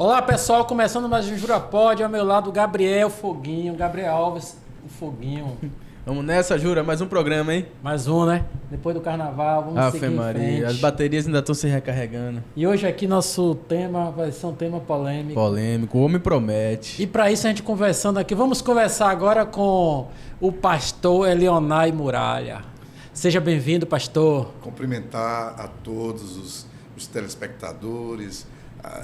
Olá pessoal, começando mais um Jura Pod, ao meu lado o Gabriel Foguinho, Gabriel Alves, o Foguinho. Vamos nessa, Jura, mais um programa, hein? Mais um, né? Depois do carnaval, vamos seguir em frente. As baterias ainda estão se recarregando. E hoje aqui nosso tema vai ser um tema polêmico. Polêmico, o homem promete. E para isso a gente conversando aqui, vamos conversar agora com o pastor Elionai Muralha. Seja bem-vindo, pastor. Cumprimentar a todos os telespectadores,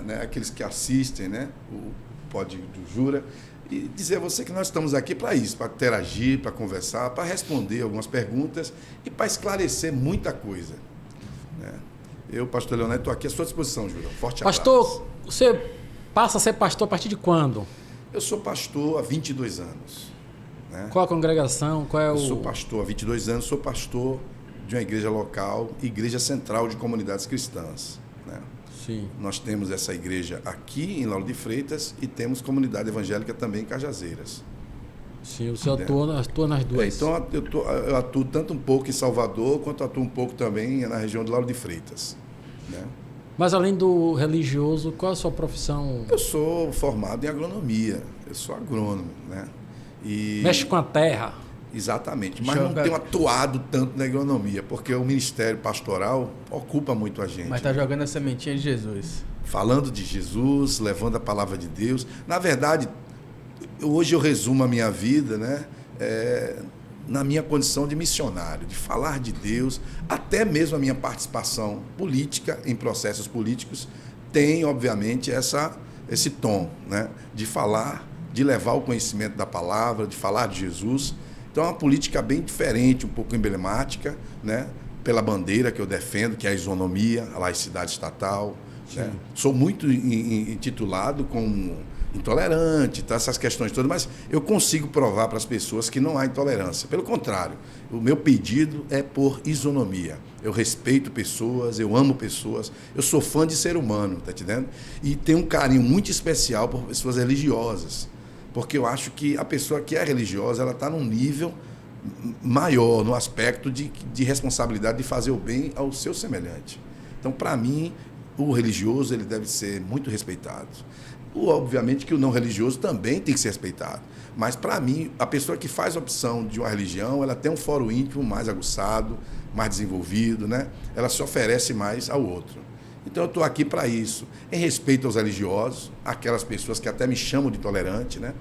né, aqueles que assistem, né, o Pod do Jura, e dizer a você que nós estamos aqui para isso, para interagir, para conversar, para responder algumas perguntas e para esclarecer muita coisa. Né? Eu, pastor Leonardo, estou aqui à sua disposição, Jura. Forte abraço. Pastor, você passa a ser pastor a partir de quando? Eu sou pastor há 22 anos. Né? Qual a congregação? Eu sou pastor há 22 anos, sou pastor de uma igreja local, Igreja Central de Comunidades Cristãs. Né? Sim. Nós temos essa igreja aqui em Lauro de Freitas e temos comunidade evangélica também em Cajazeiras. Sim, o senhor atua nas duas. Então eu atuo tanto um pouco em Salvador, quanto atuo um pouco também na região de Lauro de Freitas. Né? Mas além do religioso, qual a sua profissão? Eu sou formado em agronomia, eu sou agrônomo. Né? E... Mexe com a terra? Exatamente, mas não tenho atuado tanto na agronomia, porque o ministério pastoral ocupa muito a gente. Mas está jogando a sementinha de Jesus. Falando de Jesus, levando a palavra de Deus. Na verdade, hoje eu resumo a minha vida, né, na minha condição de missionário, de falar de Deus, até mesmo a minha participação política em processos políticos tem, obviamente, esse tom, né, de falar, de levar o conhecimento da palavra, de falar de Jesus. Então é uma política bem diferente, um pouco emblemática, né, pela bandeira que eu defendo, que é a isonomia, a laicidade estatal. Né? Sou muito intitulado como intolerante, tá, essas questões todas, mas eu consigo provar para as pessoas que não há intolerância. Pelo contrário, o meu pedido é por isonomia. Eu respeito pessoas, eu amo pessoas, eu sou fã de ser humano, tá entendendo? E tenho um carinho muito especial por pessoas religiosas. Porque eu acho que a pessoa que é religiosa, ela está num nível maior, no aspecto de responsabilidade de fazer o bem ao seu semelhante. Então, para mim, o religioso ele deve ser muito respeitado. Obviamente que o não religioso também tem que ser respeitado. Mas, para mim, a pessoa que faz opção de uma religião, ela tem um fórum íntimo mais aguçado, mais desenvolvido, né? Ela se oferece mais ao outro. Então eu estou aqui para isso, em respeito aos religiosos, aquelas pessoas que até me chamam de intolerante, né?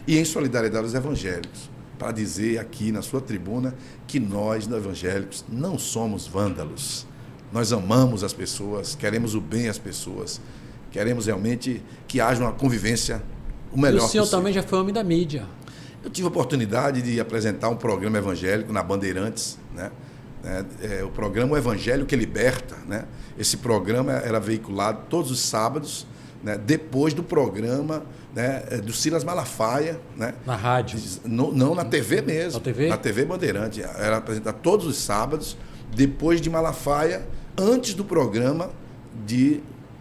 E em solidariedade aos evangélicos, para dizer aqui na sua tribuna que nós, evangélicos, não somos vândalos. Nós amamos as pessoas, queremos o bem às pessoas, queremos realmente que haja uma convivência o melhor possível. E o senhor também já foi homem da mídia. Eu tive a oportunidade de apresentar um programa evangélico na Bandeirantes, né? O programa O Evangelho que Liberta, né? Esse programa era veiculado todos os sábados, né? Depois do programa, né, do Silas Malafaia, né? Na rádio? Não, na TV mesmo. Na TV? Na TV Bandeirante. Era apresentado todos os sábados, depois de Malafaia, antes do programa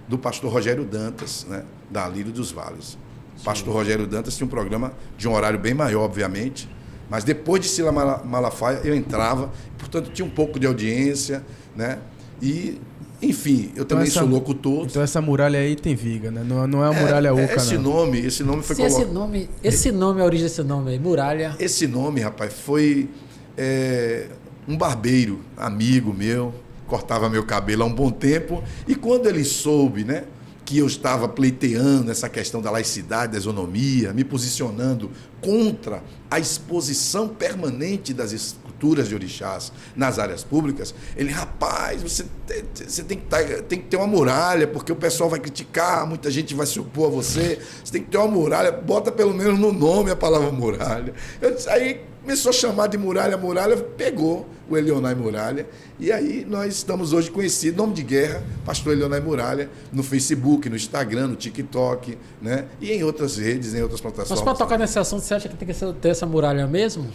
do pastor Rogério Dantas, né? Da Lírio dos Vales. O pastor Rogério Dantas tinha um programa de um horário bem maior, obviamente, mas depois de Silas Malafaia eu entrava, portanto tinha um pouco de audiência, né? E, enfim, eu também sou locutor. Então essa muralha aí tem viga, né? Não é uma muralha oca, esse não. Esse nome foi colocado. Esse nome, a origem desse nome aí, muralha. Esse nome, rapaz, foi um barbeiro, amigo meu, cortava meu cabelo há um bom tempo, e quando ele soube, né, que eu estava pleiteando essa questão da laicidade, da isonomia, me posicionando contra a exposição permanente das esculturas de orixás nas áreas públicas, ele, rapaz, você tem que ter uma muralha, porque o pessoal vai criticar, muita gente vai se opor a você tem que ter uma muralha, bota pelo menos no nome a palavra muralha. Aí começou a chamar de muralha, pegou o Elionai Muralha, e aí nós estamos hoje conhecidos, nome de guerra, pastor Elionai Muralha, no Facebook, no Instagram, no TikTok, né? E em outras redes, em outras plataformas. Mas para tocar nesse assunto, você acha que tem que ter essa muralha mesmo?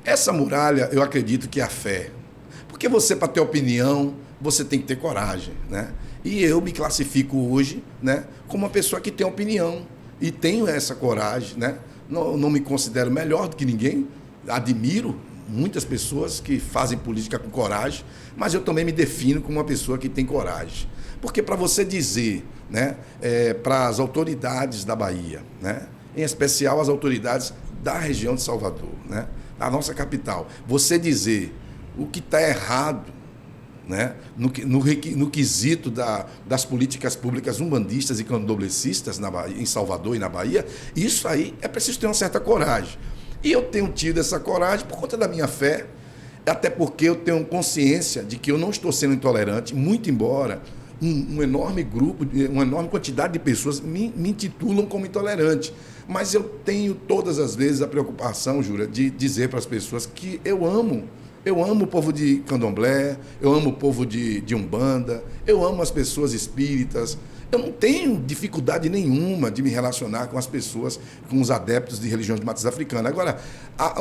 Essa muralha, eu acredito que é a fé. Porque você, para ter opinião, você tem que ter coragem, né? E eu me classifico hoje, né, como uma pessoa que tem opinião e tenho essa coragem, né? Não me considero melhor do que ninguém, admiro muitas pessoas que fazem política com coragem, mas eu também me defino como uma pessoa que tem coragem. Porque para você dizer, né, para as autoridades da Bahia, né, em especial as autoridades da região de Salvador, né, da nossa capital, você dizer o que está errado, né, no quesito das políticas públicas umbandistas e candomblecistas em Salvador e na Bahia, isso aí é preciso ter uma certa coragem. E eu tenho tido essa coragem por conta da minha fé, até porque eu tenho consciência de que eu não estou sendo intolerante, muito embora um enorme grupo, uma enorme quantidade de pessoas me intitulam como intolerante. Mas eu tenho todas as vezes a preocupação, Júlia, de dizer para as pessoas que eu amo o povo de candomblé, eu amo o povo de Umbanda, eu amo as pessoas espíritas. Eu não tenho dificuldade nenhuma de me relacionar com as pessoas, com os adeptos de religiões de matriz africana. Agora,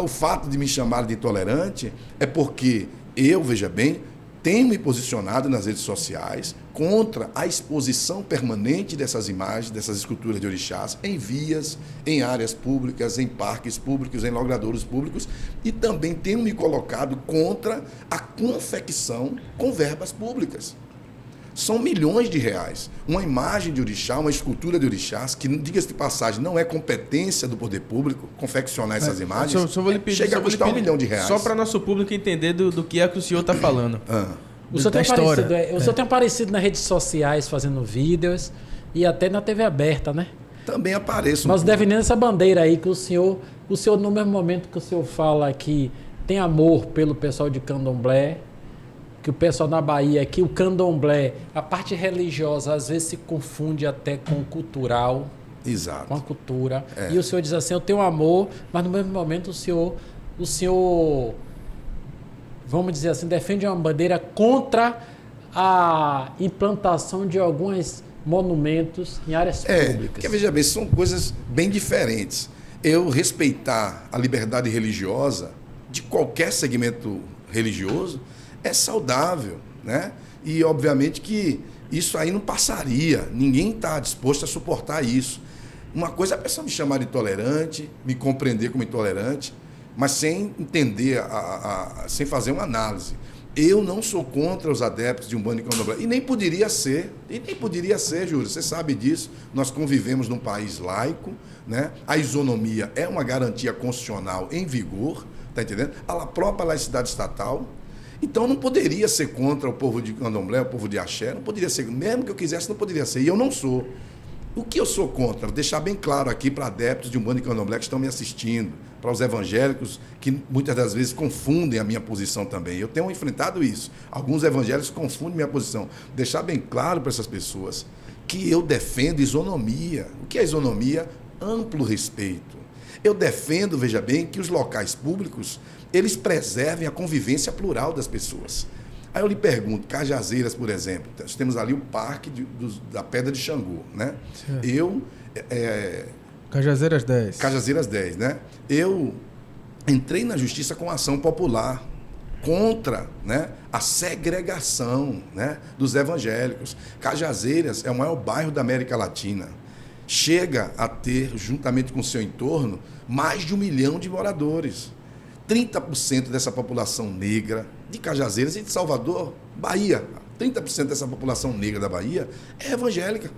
o fato de me chamar de intolerante é porque eu, veja bem, tenho me posicionado nas redes sociais contra a exposição permanente dessas imagens, dessas esculturas de orixás, em vias, em áreas públicas, em parques públicos, em logradouros públicos, e também tenho me colocado contra a confecção com verbas públicas. São milhões de reais. Uma imagem de orixá, uma escultura de orixás, que, diga-se de passagem, não é competência do poder público confeccionar essas imagens, só vou lhe pedir, chega a custar R$1 milhão. Só para nosso público entender do que é que o senhor está falando. O senhor tem aparecido nas redes sociais fazendo vídeos e até na TV aberta, né? Também apareço. Mas defendendo essa bandeira aí que o senhor, no mesmo momento que o senhor fala que tem amor pelo pessoal de candomblé, que o pessoal na Bahia, que o candomblé, a parte religiosa, às vezes se confunde até com o cultural. Exato. Com a cultura. E o senhor diz assim, eu tenho amor, mas no mesmo momento o senhor, vamos dizer assim, defende uma bandeira contra a implantação de alguns monumentos em áreas públicas. Porque, veja bem, são coisas bem diferentes. Eu respeitar a liberdade religiosa de qualquer segmento religioso é saudável, né? E, obviamente, que isso aí não passaria. Ninguém está disposto a suportar isso. Uma coisa é a pessoa me chamar de intolerante, me compreender como intolerante, mas sem entender, sem fazer uma análise. Eu não sou contra os adeptos de Umbanda e Candomblé. E nem poderia ser, Júlio. Você sabe disso. Nós convivemos num país laico, né? A isonomia é uma garantia constitucional em vigor, tá entendendo? A própria laicidade estatal. Então não poderia ser contra o povo de Candomblé, o povo de Axé, não poderia ser, mesmo que eu quisesse, não poderia ser, e eu não sou. O que eu sou contra? Vou deixar bem claro aqui para adeptos de Umbanda e Candomblé que estão me assistindo, para os evangélicos que muitas das vezes confundem a minha posição também. Eu tenho enfrentado isso. Alguns evangélicos confundem minha posição. Deixar bem claro para essas pessoas que eu defendo isonomia. O que é isonomia? Amplo respeito. Eu defendo, veja bem, que os locais públicos eles preservem a convivência plural das pessoas. Aí eu lhe pergunto, Cajazeiras, por exemplo, nós temos ali o Parque da Pedra de Xangô, né? Cajazeiras 10. Cajazeiras 10, né? Eu entrei na justiça com ação popular contra, né, a segregação, né, dos evangélicos. Cajazeiras é o maior bairro da América Latina. Chega a ter, juntamente com o seu entorno, mais de 1 milhão de moradores. 30% dessa população negra de Cajazeiras e de Salvador, Bahia, 30% dessa população negra da Bahia é evangélica.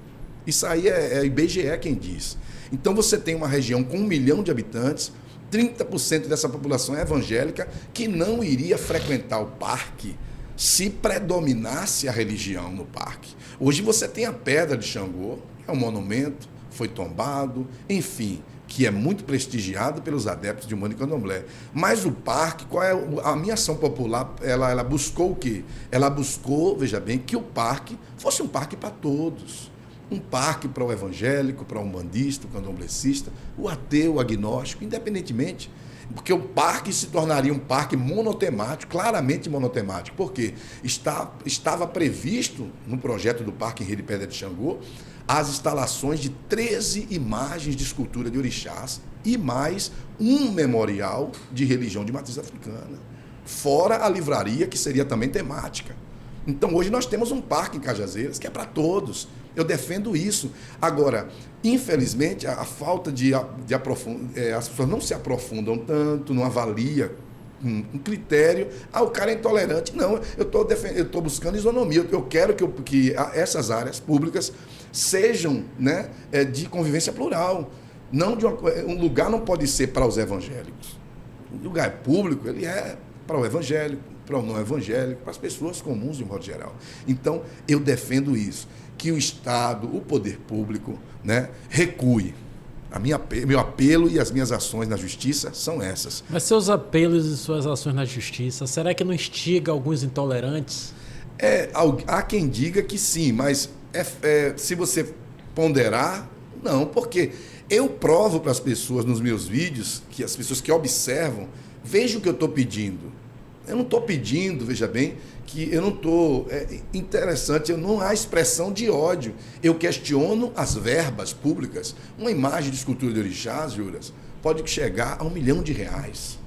Isso aí é IBGE quem diz. Então você tem uma região com 1 milhão de habitantes, 30% dessa população é evangélica que não iria frequentar o parque se predominasse a religião no parque. Hoje você tem a Pedra de Xangô, é um monumento, foi tombado, enfim, que é muito prestigiado pelos adeptos de Umbanda e Candomblé. Mas o parque, qual é a minha ação popular? Ela buscou o quê? Ela buscou, veja bem, que o parque fosse um parque para todos. Um parque para o evangélico, para o umbandista, o candomblecista, o ateu, o agnóstico, independentemente. Porque o parque se tornaria um parque monotemático, claramente monotemático. Porque estava previsto no projeto do Parque em Rede Pedra de Xangô as instalações de 13 imagens de escultura de orixás e mais um memorial de religião de matriz africana. Fora a livraria, que seria também temática. Então, hoje nós temos um parque em Cajazeiras que é para todos. Eu defendo isso. Agora, infelizmente, a falta de aprofundar, as pessoas não se aprofundam tanto, não avaliam um critério. O cara é intolerante. Não, eu estou buscando isonomia. Eu quero que essas áreas públicas sejam, né, de convivência plural. Não um lugar não pode ser para os evangélicos. O lugar público, ele é para o evangélico, para o não evangélico, para as pessoas comuns de um modo geral. Então, eu defendo isso, que o Estado, o poder público, né, recue. Meu apelo e as minhas ações na justiça são essas. Mas seus apelos e suas ações na justiça, será que não instiga alguns intolerantes? Há quem diga que sim, mas se você ponderar, não, porque eu provo para as pessoas nos meus vídeos, que as pessoas que observam, vejam o que eu estou pedindo. Eu não estou pedindo, veja bem, que eu não estou... interessante, não há expressão de ódio. Eu questiono as verbas públicas. Uma imagem de escultura de orixás, Juras, pode chegar a R$1 milhão.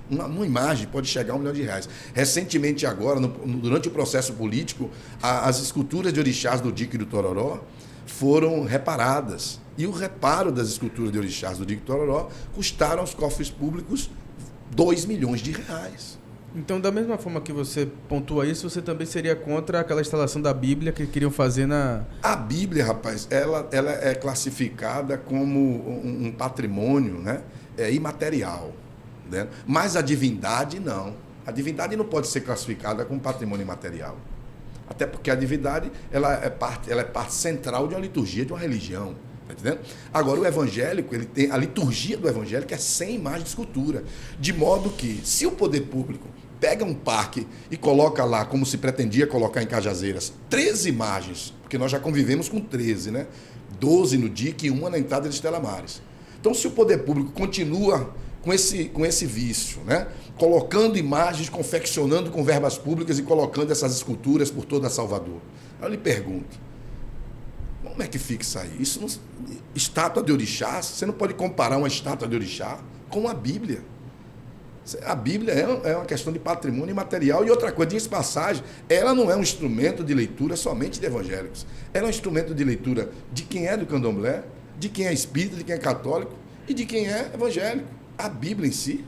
Uma imagem pode chegar a R$1 milhão. Recentemente agora, durante o processo político, as esculturas de orixás do Dique e do Tororó foram reparadas. E o reparo das esculturas de orixás do Dique e do Tororó custaram aos cofres públicos R$2 milhões. Então, da mesma forma que você pontua isso, você também seria contra aquela instalação da Bíblia que queriam fazer na... A Bíblia, rapaz, ela é classificada como um patrimônio, né, imaterial, né? Mas a divindade, não. A divindade não pode ser classificada como patrimônio imaterial. Até porque a divindade ela é parte central de uma liturgia, de uma religião. Tá entendendo? Agora, o evangélico, ele tem a liturgia do evangélico é sem imagem de escultura. De modo que, se o poder público pega um parque e coloca lá, como se pretendia colocar em Cajazeiras, 13 imagens, porque nós já convivemos com 13, né? 12 no Dique e uma na entrada de Estela Maris. Então, se o poder público continua com esse vício, né, colocando imagens, confeccionando com verbas públicas e colocando essas esculturas por toda Salvador, eu lhe pergunto, como é que fica isso aí? Estátua de orixás, você não pode comparar uma estátua de orixá com a Bíblia. A Bíblia é uma questão de patrimônio imaterial. E outra coisa, diz passagem, ela não é um instrumento de leitura somente de evangélicos. Ela é um instrumento de leitura de quem é do candomblé, de quem é espírita, de quem é católico e de quem é evangélico. A Bíblia em si.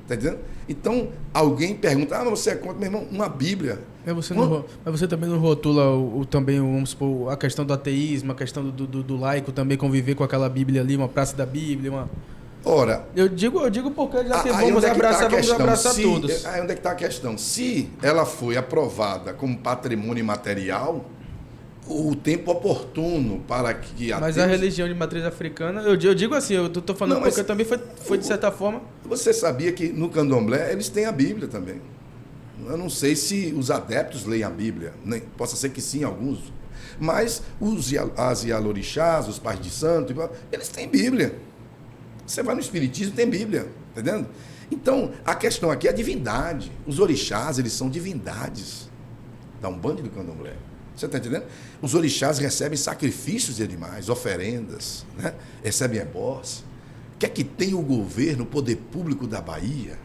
Está entendendo? Então, alguém pergunta, mas você é contra, meu irmão, uma Bíblia. Mas você também não rotula vamos supor, a questão do ateísmo, a questão do laico também conviver com aquela Bíblia ali, uma praça da Bíblia, Ora, eu digo porque já vamos abraçar todos. Aí onde é que está a questão? Se ela foi aprovada como patrimônio imaterial, o tempo oportuno para que... Mas a religião de matriz africana, eu digo assim, eu estou falando não, porque também foi de certa forma... Você sabia que no candomblé eles têm a Bíblia também. Eu não sei se os adeptos leem a Bíblia, possa ser que sim, alguns. Mas as Ialorixás, os pais de santo, eles têm Bíblia. Você vai no Espiritismo, tem Bíblia, entendendo? Então, a questão aqui é a divindade. Os orixás, eles são divindades da Umbanda e do candomblé. Você está entendendo? Os orixás recebem sacrifícios de animais, oferendas, né? Recebem ebós. O que é que tem o governo, o poder público da Bahia,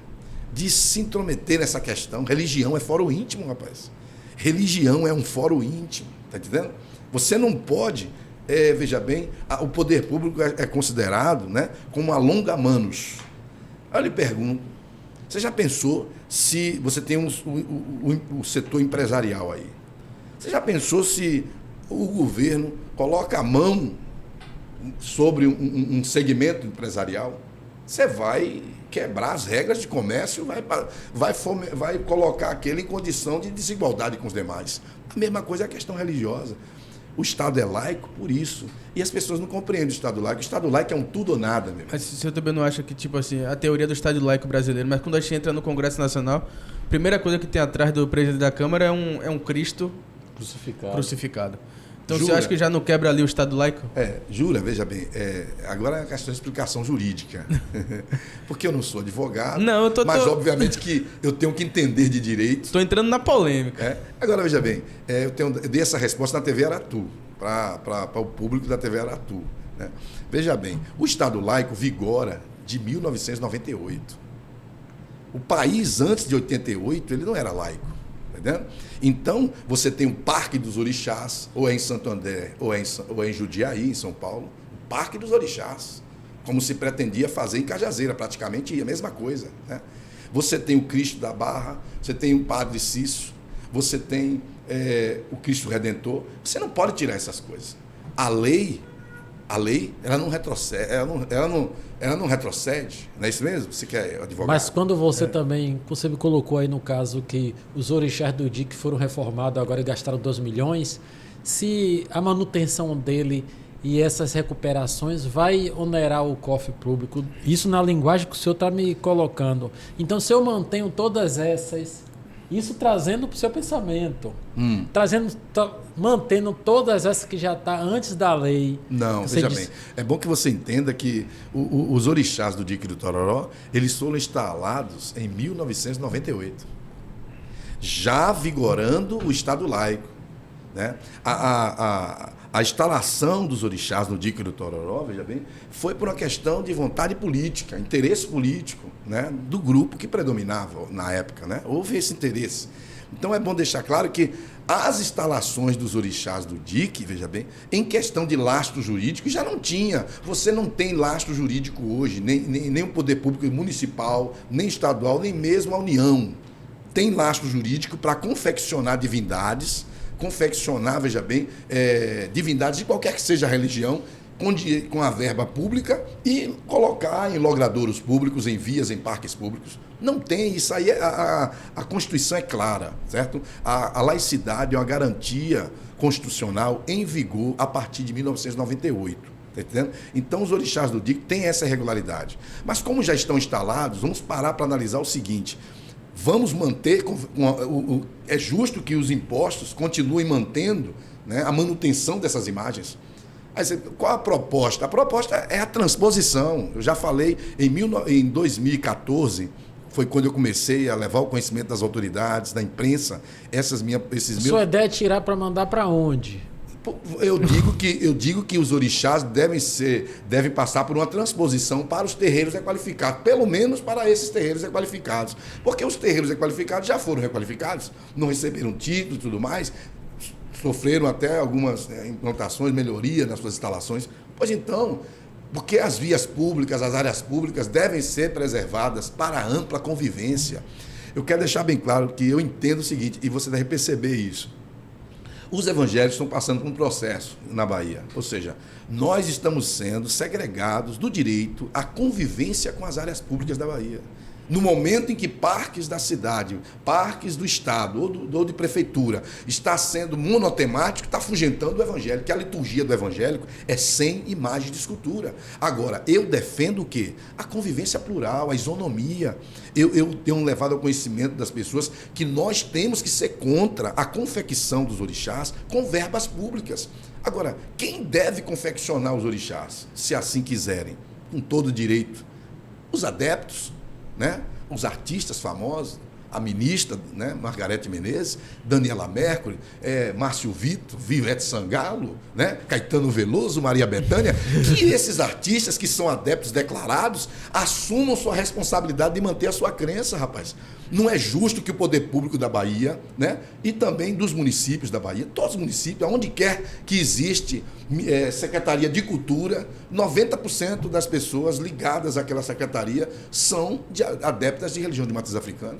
de se intrometer nessa questão? Religião é fórum íntimo, rapaz. Religião é um fórum íntimo, está entendendo? Você não pode... veja bem, o poder público é considerado, né, como alonga-manos. Eu lhe pergunto, você já pensou se você tem o setor empresarial aí? Você já pensou se o governo coloca a mão sobre um segmento empresarial? Você vai quebrar as regras de comércio, vai colocar aquele em condição de desigualdade com os demais. A mesma coisa é a questão religiosa. O Estado é laico por isso. E as pessoas não compreendem o Estado laico. O Estado laico é um tudo ou nada mesmo. Mas você também não acha que, tipo assim, a teoria do Estado laico brasileiro, mas quando a gente entra no Congresso Nacional, a primeira coisa que tem atrás do presidente da Câmara é um Cristo crucificado. Então Jura? Você acha que já não quebra ali o Estado laico? Jura, veja bem, agora é uma questão de explicação jurídica. Porque eu não sou advogado, não, mas obviamente que eu tenho que entender de direito. Estou entrando na polêmica. Agora, veja bem, eu dei essa resposta na TV Aratu, para o público da TV Aratu. Né? Veja bem, o Estado laico vigora de 1998. O país, antes de 88, ele não era laico. Entendeu? Então, você tem o Parque dos Orixás, ou é em Santo André, ou é em Jundiaí, em São Paulo, o Parque dos Orixás, como se pretendia fazer em Cajazeira, praticamente a mesma coisa. Né? Você tem o Cristo da Barra, você tem o Padre Cício, você tem o Cristo Redentor. Você não pode tirar essas coisas. A lei, ela não retrocede, ela não retrocede, não é isso mesmo? Você quer advogado? Mas quando você me colocou aí no caso que os orixás do DIC foram reformados agora e gastaram 2 milhões, se a manutenção dele e essas recuperações vai onerar o cofre público, isso na linguagem que o senhor está me colocando. Então, se eu mantenho todas essas, isso trazendo para o seu pensamento, mantendo todas essas que já estão antes da lei. Não, veja bem, é bom que você entenda que os orixás do Dique do Tororó, eles foram instalados em 1998, já vigorando o Estado laico, né? A instalação dos orixás no Dique do Tororó, veja bem, foi por uma questão de vontade política, interesse político, né, do grupo que predominava na época, né? Houve esse interesse. Então é bom deixar claro que as instalações dos orixás do Dique, veja bem, em questão de lastro jurídico, já não tinha. Você não tem lastro jurídico hoje, nem o poder público municipal, nem estadual, nem mesmo a União. Tem lastro jurídico para confeccionar divindades, veja bem, divindades de qualquer que seja a religião, com a verba pública e colocar em logradouros públicos, em vias, em parques públicos. Não tem, isso aí, a Constituição é clara, certo? A laicidade é uma garantia constitucional em vigor a partir de 1998. Tá entendendo? Então, os orixás do Dique têm essa irregularidade. Mas como já estão instalados, vamos parar para analisar o seguinte: vamos manter, é justo que os impostos continuem mantendo, né, a manutenção dessas imagens. Qual a proposta? A proposta é a transposição. Eu já falei, em 2014, foi quando eu comecei a levar o conhecimento das autoridades, da imprensa, Sua ideia é tirar para mandar para onde? Eu digo que os orixás devem passar por uma transposição para os terreiros requalificados, pelo menos para esses terreiros requalificados. Porque os terreiros requalificados já foram requalificados, não receberam título e tudo mais, sofreram até algumas implantações, melhoria nas suas instalações. Pois então, porque as vias públicas, as áreas públicas devem ser preservadas para ampla convivência. Eu quero deixar bem claro que eu entendo o seguinte, e você deve perceber isso. Os evangélicos estão passando por um processo na Bahia, ou seja, nós estamos sendo segregados do direito à convivência com as áreas públicas da Bahia. No momento em que parques da cidade, parques do Estado ou de prefeitura está sendo monotemático, está afugentando o evangélico, que a liturgia do evangélico é sem imagem de escultura. Agora, eu defendo o quê? A convivência plural, a isonomia. Eu tenho levado ao conhecimento das pessoas que nós temos que ser contra a confecção dos orixás com verbas públicas. Agora, quem deve confeccionar os orixás, se assim quiserem, com todo direito? Os adeptos, né? Os artistas famosos, a ministra, né, Margarete Menezes, Daniela Mercury, Márcio Vito, Vivete Sangalo, né, Caetano Veloso, Maria Bethânia, que esses artistas que são adeptos declarados assumam sua responsabilidade de manter a sua crença, rapaz. Não é justo que o poder público da Bahia, né, e também dos municípios da Bahia, todos os municípios, onde quer que existe Secretaria de Cultura, 90% das pessoas ligadas àquela secretaria são adeptas de religião de matriz africana.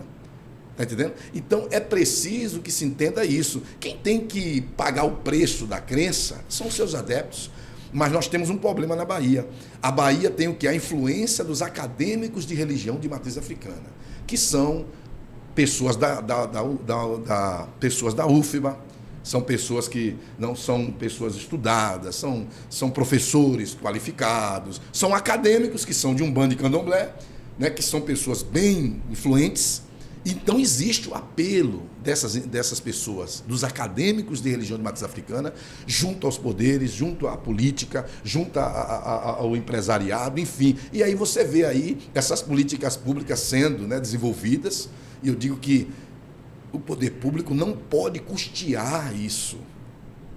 Está entendendo? Então, é preciso que se entenda isso. Quem tem que pagar o preço da crença são os seus adeptos. Mas nós temos um problema na Bahia. A Bahia tem o que? A influência dos acadêmicos de religião de matriz africana, que são pessoas pessoas da UFBA, são pessoas que não são pessoas estudadas, são professores qualificados, são acadêmicos que são de Umbanda e Candomblé, né, que são pessoas bem influentes. Então, existe o apelo dessas pessoas, dos acadêmicos de religião de matriz africana, junto aos poderes, junto à política, junto ao empresariado, enfim. E aí você vê aí essas políticas públicas sendo, né, desenvolvidas, e eu digo que o poder público não pode custear isso.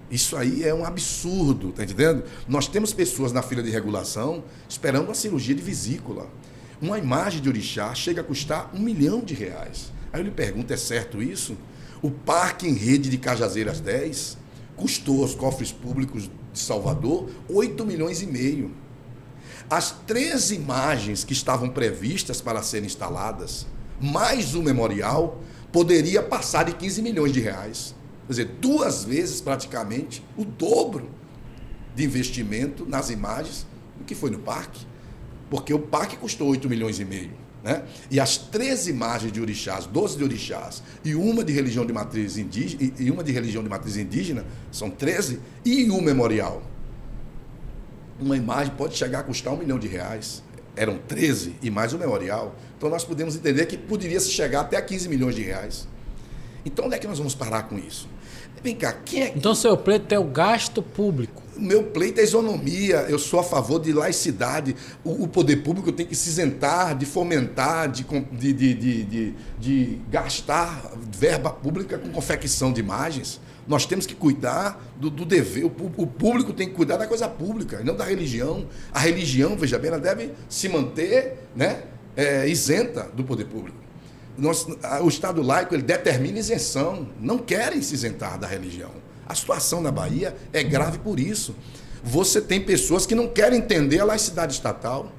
Isso aí é um absurdo, tá entendendo? Nós temos pessoas na fila de regulação esperando uma cirurgia de vesícula. Uma imagem de orixá chega a custar R$1 milhão. Aí eu lhe pergunto, é certo isso? O Parque em Rede de Cajazeiras 10 custou aos cofres públicos de Salvador R$8,5 milhões. As 13 imagens que estavam previstas para serem instaladas mais o memorial, poderia passar de 15 milhões de reais. Quer dizer, 2 vezes praticamente o dobro de investimento nas imagens do que foi no parque. Porque o parque custou 8 milhões e meio. Né? E as 13 imagens de orixás, 12 de orixás e uma de religião de matriz indígena, são 13, e o memorial. Uma imagem pode chegar a custar 1 milhão de reais. Eram 13 e mais o memorial. Então nós podemos entender que poderia se chegar até a 15 milhões de reais. Então onde é que nós vamos parar com isso? Vem cá, quem é... Então seu pleito é o gasto público. Meu pleito é isonomia, eu sou a favor de laicidade. O poder público tem que se isentar de fomentar, de gastar verba pública com confecção de imagens. Nós temos que cuidar do dever. O público tem que cuidar da coisa pública, não da religião. A religião, veja bem, ela deve se manter, né, isenta do poder público. O Estado laico, ele determina isenção. Não querem se isentar da religião. A situação na Bahia é grave por isso. Você tem pessoas que não querem entender a laicidade estatal.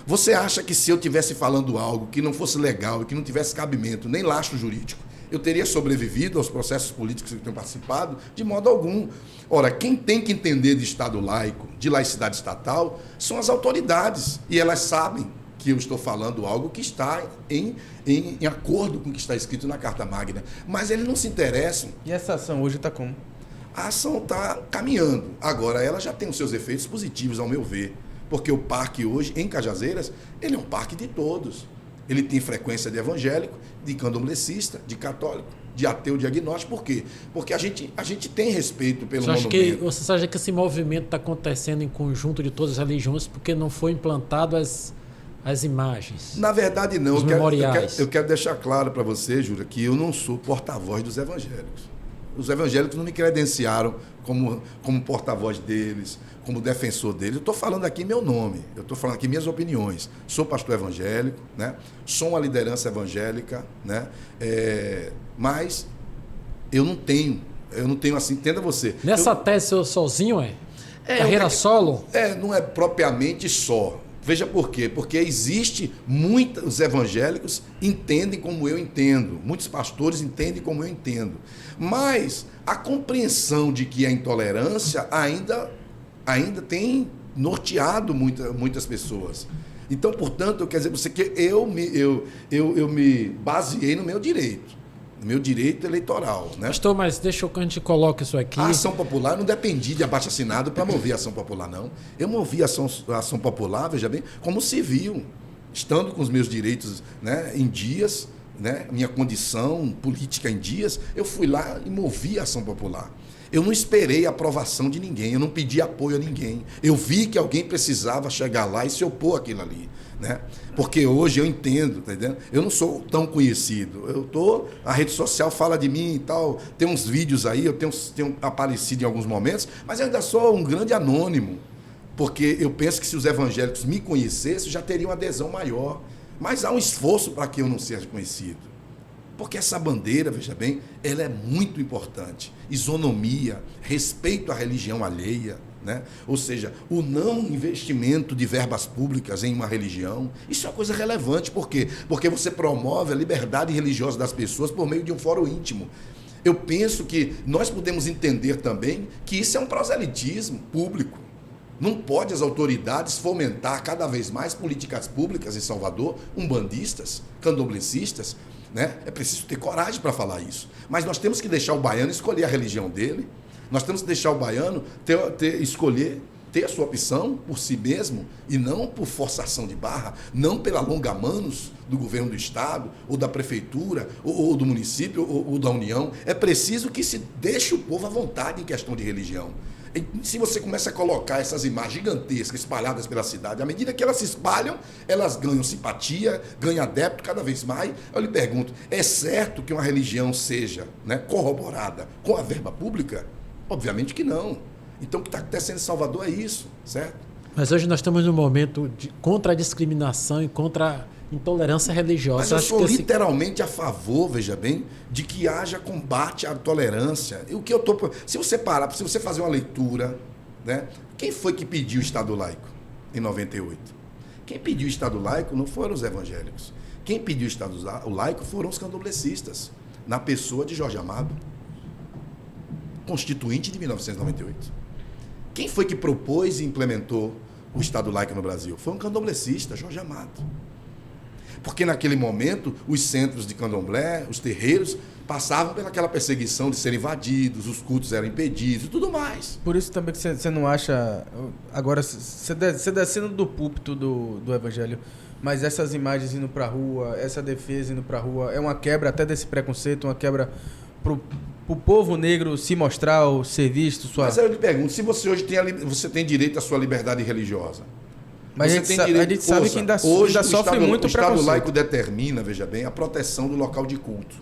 Você acha que se eu estivesse falando algo que não fosse legal e que não tivesse cabimento, nem lastro jurídico, eu teria sobrevivido aos processos políticos que eu tenho participado? De modo algum. Ora, quem tem que entender de Estado laico, de laicidade estatal, são as autoridades. E elas sabem que eu estou falando algo que está em acordo com o que está escrito na Carta Magna. Mas eles não se interessam. E essa ação hoje está como? A ação está caminhando. Agora, ela já tem os seus efeitos positivos, ao meu ver. Porque o parque hoje, em Cajazeiras, ele é um parque de todos. Ele tem frequência de evangélico, de candomblessista, de católico, de ateu, de agnóstico. Por quê? Porque a gente tem respeito pelo monumento. Você acha que esse movimento está acontecendo em conjunto de todas as religiões porque não foi implantado as imagens? Na verdade, não. Os memoriais. Eu quero deixar claro para você, Júlia, que eu não sou porta-voz dos evangélicos. Os evangélicos não me credenciaram como porta-voz deles, como defensor deles. Eu estou falando aqui meu nome, eu estou falando aqui minhas opiniões. Sou pastor evangélico, né? Sou uma liderança evangélica, né? Mas eu não tenho assim, entenda você. Nessa tese eu sozinho, carreira solo? Não é propriamente só. Veja por quê. Porque os evangélicos entendem como eu entendo. Muitos pastores entendem como eu entendo. Mas a compreensão de que a intolerância ainda tem norteado muitas pessoas. Então, portanto, eu quero dizer para você que eu me baseei no meu direito. No meu direito eleitoral, né? Pastor, mas deixa eu que a gente coloque isso aqui. A ação popular, não dependi de abaixo-assinado para mover a ação popular, não. Eu movi a ação popular, veja bem, como civil, estando com os meus direitos, né, em dias, né, minha condição política em dias, eu fui lá e movi a ação popular. Eu não esperei a aprovação de ninguém, eu não pedi apoio a ninguém. Eu vi que alguém precisava chegar lá e se opor àquilo ali, né? Porque hoje eu entendo, tá entendendo? Eu não sou tão conhecido. A rede social fala de mim e tal, tem uns vídeos aí, eu tenho aparecido em alguns momentos, mas eu ainda sou um grande anônimo, porque eu penso que se os evangélicos me conhecessem, já teriam uma adesão maior. Mas há um esforço para que eu não seja conhecido. Porque essa bandeira, veja bem, ela é muito importante. Isonomia, respeito à religião alheia, né? Ou seja, o não investimento de verbas públicas em uma religião, isso é uma coisa relevante. Por quê? Porque você promove a liberdade religiosa das pessoas por meio de um fórum íntimo. Eu penso que nós podemos entender também que isso é um proselitismo público. Não pode as autoridades fomentar cada vez mais políticas públicas em Salvador, umbandistas, candomblecistas, né? É preciso ter coragem para falar isso. Mas nós temos que deixar o baiano escolher a religião dele. Nós temos que deixar o baiano escolher, ter a sua opção por si mesmo e não por forçação de barra, não pela longa-manos do governo do Estado, ou da prefeitura, ou do município, ou da União. É preciso que se deixe o povo à vontade em questão de religião. E se você começa a colocar essas imagens gigantescas espalhadas pela cidade, à medida que elas se espalham, elas ganham simpatia, ganham adepto cada vez mais. Eu lhe pergunto, é certo que uma religião seja, né, corroborada com a verba pública? Obviamente que não. Então o que está acontecendo em Salvador é isso, certo? Mas hoje nós estamos num momento contra a discriminação e contra a intolerância religiosa. Mas eu sou literalmente a favor, veja bem, de que haja combate à tolerância. E o que eu estou... Se você fazer uma leitura, né? Quem foi que pediu o Estado laico em 98? Quem pediu o Estado laico não foram os evangélicos. Quem pediu o Estado laico foram os candomblecistas, na pessoa de Jorge Amado, constituinte de 1998. Quem foi que propôs e implementou o Estado laico no Brasil? Foi um candomblecista, Jorge Amado. Porque naquele momento, os centros de candomblé, os terreiros, passavam pelaquela perseguição de serem invadidos, os cultos eram impedidos e tudo mais. Por isso também que você não acha... Agora, você descendo do púlpito do Evangelho, mas essas imagens indo para a rua, essa defesa indo para a rua, é uma quebra até desse preconceito, uma quebra pro povo negro se mostrar ou ser visto? Mas aí eu lhe pergunto, se você hoje você tem direito à sua liberdade religiosa... Mas a gente sabe que ainda sofre muito preconceito. O Estado laico determina, veja bem, a proteção do local de culto.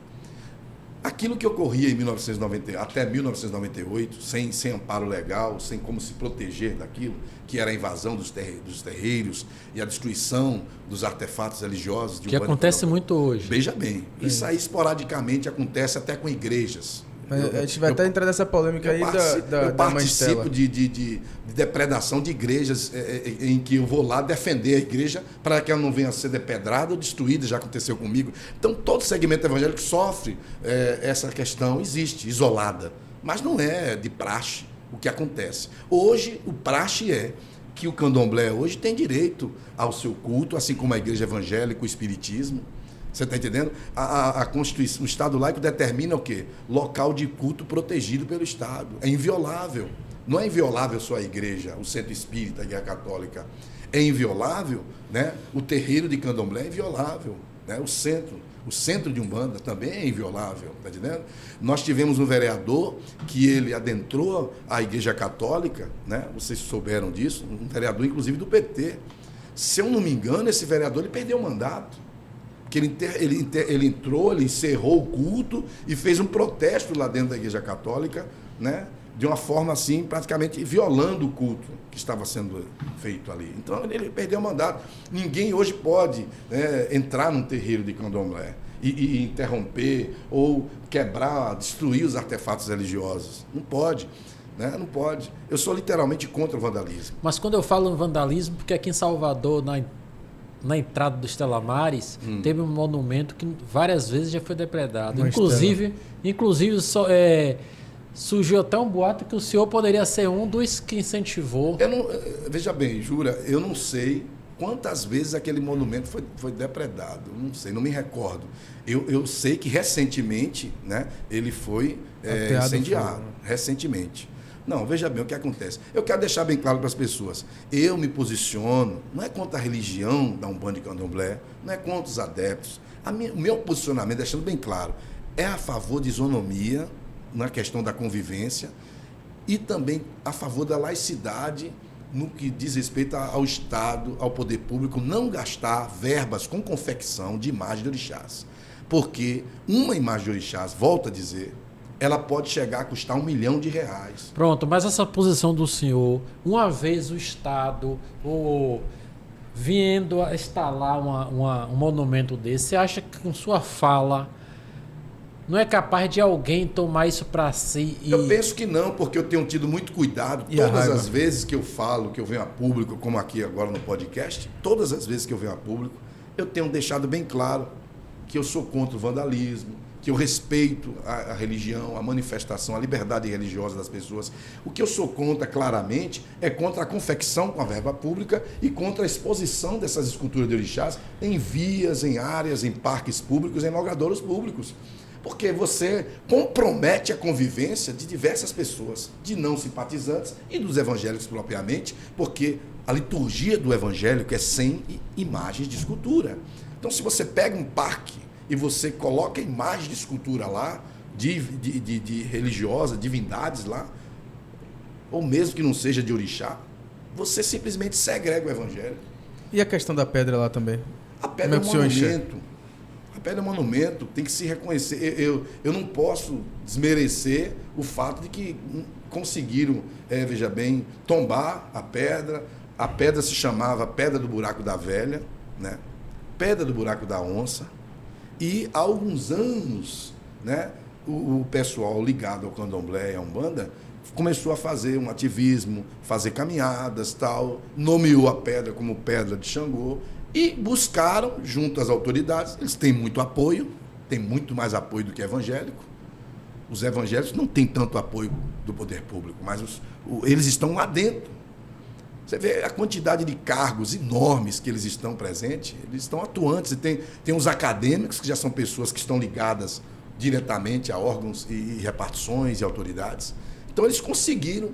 Aquilo que ocorria em 1990, até 1998, sem amparo legal, sem como se proteger daquilo, que era a invasão dos terreiros e a destruição dos artefatos religiosos. Que acontece muito hoje. Veja bem, isso aí esporadicamente acontece até com igrejas. Mas a gente vai até entrar nessa polêmica aí eu participo de depredação de igrejas em que eu vou lá defender a igreja para que ela não venha a ser depedrada ou destruída, já aconteceu comigo. Então, todo segmento evangélico sofre essa questão, existe, isolada, mas não é de praxe o que acontece. Hoje, o praxe é que o candomblé hoje tem direito ao seu culto, assim como a igreja evangélica, o espiritismo. Você está entendendo? A Constituição, o Estado laico determina o quê? Local de culto protegido pelo Estado. É inviolável. Não é inviolável só a igreja, o centro espírita, a igreja católica. É inviolável, né? O terreiro de candomblé é inviolável. Né? O centro de Umbanda também é inviolável. Está entendendo? Nós tivemos um vereador que ele adentrou a igreja católica, né? Vocês souberam disso, um vereador inclusive do PT. Se eu não me engano, esse vereador ele perdeu o mandato. Que ele entrou, ele encerrou o culto e fez um protesto lá dentro da Igreja Católica, né, de uma forma assim, praticamente violando o culto que estava sendo feito ali. Então, ele perdeu o mandato. Ninguém hoje pode, né, entrar num terreiro de candomblé e interromper ou quebrar, destruir os artefatos religiosos. Não pode. Né? Não pode. Eu sou literalmente contra o vandalismo. Mas quando eu falo em vandalismo, porque aqui em Salvador, na entrada do Estela Maris, teve um monumento que várias vezes já foi depredado. Inclusive surgiu até um boato que o senhor poderia ser um dos que incentivou. Veja bem, Jura, eu não sei quantas vezes aquele monumento foi depredado. Não sei, não me recordo. Eu sei que recentemente, né, ele foi incendiado. Recentemente. Não, veja bem o que acontece. Eu quero deixar bem claro para as pessoas. Eu me posiciono, não é contra a religião da Umbanda e Candomblé, não é contra os adeptos. O meu posicionamento, deixando bem claro, é a favor de isonomia, na questão da convivência, e também a favor da laicidade, no que diz respeito ao Estado, ao poder público, não gastar verbas com confecção de imagem de orixás. Porque uma imagem de orixás, volto a dizer, ela pode chegar a custar R$1 milhão. Pronto, mas essa posição do senhor, uma vez o Estado vindo a instalar um monumento desse, você acha que com sua fala não é capaz de alguém tomar isso para si? Eu penso que não, porque eu tenho tido muito cuidado. Todas as vezes que eu falo, que eu venho a público, como aqui agora no podcast, todas as vezes que eu venho a público, eu tenho deixado bem claro que eu sou contra o vandalismo, que eu respeito a religião, a manifestação, a liberdade religiosa das pessoas. O que eu sou contra, claramente, é contra a confecção com a verba pública e contra a exposição dessas esculturas de orixás em vias, em áreas, em parques públicos, em logradouros públicos. Porque você compromete a convivência de diversas pessoas, de não simpatizantes e dos evangélicos propriamente, porque a liturgia do evangélico é sem imagens de escultura. Então, se você pega um parque e você coloca imagem de escultura lá, de religiosa, divindades lá, ou mesmo que não seja de orixá, você simplesmente segrega o evangelho. E a questão da pedra lá também? A pedra é um monumento. A pedra é um monumento, tem que se reconhecer. Eu não posso desmerecer o fato de que conseguiram, veja bem, tombar a pedra. A pedra se chamava Pedra do Buraco da Velha, né? Pedra do Buraco da Onça. E há alguns anos, né, o pessoal ligado ao candomblé e à Umbanda começou a fazer um ativismo, fazer caminhadas, tal, nomeou a pedra como Pedra de Xangô E buscaram, junto às autoridades, eles têm muito apoio, têm muito mais apoio do que evangélico. Os evangélicos não têm tanto apoio do poder público, mas eles estão lá dentro. Você vê a quantidade de cargos enormes que eles estão presentes, eles estão atuantes. E tem os acadêmicos, que já são pessoas que estão ligadas diretamente a órgãos e repartições e autoridades. Então, eles conseguiram,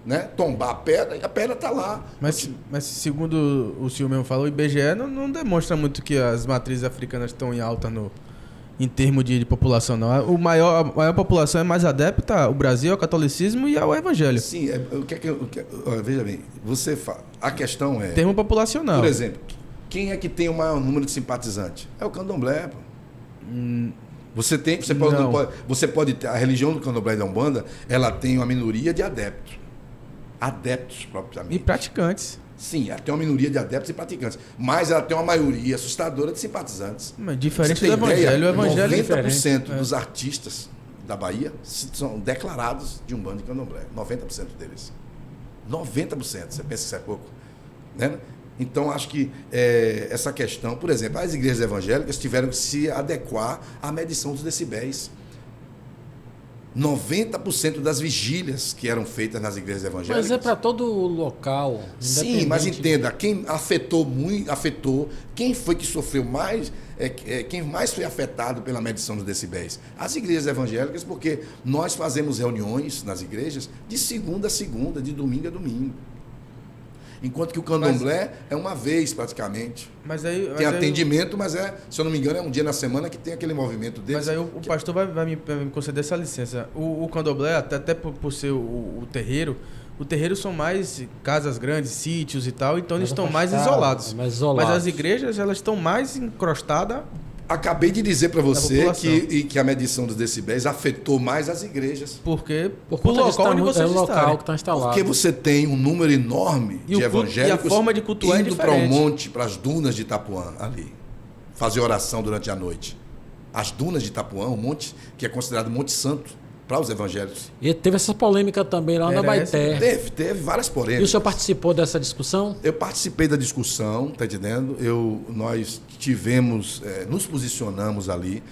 né, tombar a pedra, e a pedra está lá. Mas segundo o senhor mesmo falou, o IBGE não demonstra muito que as matrizes africanas estão em alta em termos de população, não. A maior população é mais adepta ao Brasil, ao catolicismo e ao evangelho. Sim, veja bem, a questão é... Termo populacional. Por exemplo, quem é que tem o maior número de simpatizantes? É o candomblé, pô. Você pode ter, a religião do candomblé e da Umbanda, ela tem uma minoria de adeptos. Adeptos, propriamente. E praticantes. Sim, ela tem uma minoria de adeptos e praticantes. Mas ela tem uma maioria assustadora de simpatizantes. Mas diferente do evangelho, o evangelho 90% dos artistas da Bahia são declarados de Umbanda e candomblé. 90% deles. 90%. Você pensa que isso é pouco? Né? Então, acho que essa questão... Por exemplo, as igrejas evangélicas tiveram que se adequar à medição dos decibéis. 90% das vigílias que eram feitas nas igrejas evangélicas... Mas é para todo local. Sim, mas entenda, quem afetou, quem foi que sofreu mais, quem mais foi afetado pela medição dos decibéis? As igrejas evangélicas, porque nós fazemos reuniões nas igrejas de segunda a segunda, de domingo a domingo. Enquanto que o candomblé é uma vez praticamente. Tem atendimento, mas se eu não me engano, é um dia na semana que tem aquele movimento dele. Mas aí o pastor vai me conceder essa licença. O candomblé, até por ser o terreiro são mais casas grandes, sítios e tal, então eles estão mais isolados. Mas as igrejas, elas estão mais encrostadas. Acabei de dizer para você que a medição dos decibéis afetou mais as igrejas. Por quê? Por conta local onde vocês estarem. Que está instalado. Porque você tem um número enorme de evangélicos e a forma de cultuar indo para o monte, para as dunas de Itapuã, ali, fazer oração durante a noite. As dunas de Itapuã, um monte que é considerado Monte Santo para os evangélicos. E teve essa polêmica também lá na Baité. Teve várias polêmicas. E o senhor participou dessa discussão? Eu participei da discussão, tá entendendo? Nós nos posicionamos ali.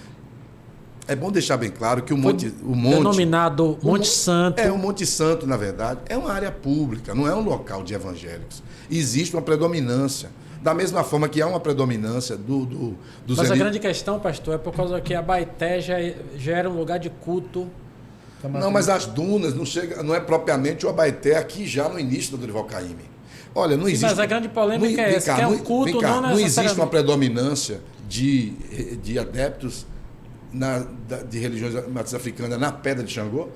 É bom deixar bem claro que o monte denominado Monte Santo. O Monte Santo, na verdade, é uma área pública, não é um local de evangélicos. Existe uma predominância. Da mesma forma que há uma predominância dos... Mas a grande questão, pastor, é por causa que a Baité já era um lugar de culto. Não, mas as dunas não é propriamente o Abaeté aqui já no início do Dorival Caymmi. Olha, não existe... Mas a grande polêmica é essa, que é um culto não existe uma predominância de adeptos de religiões matriz africanas na Pedra de Xangô.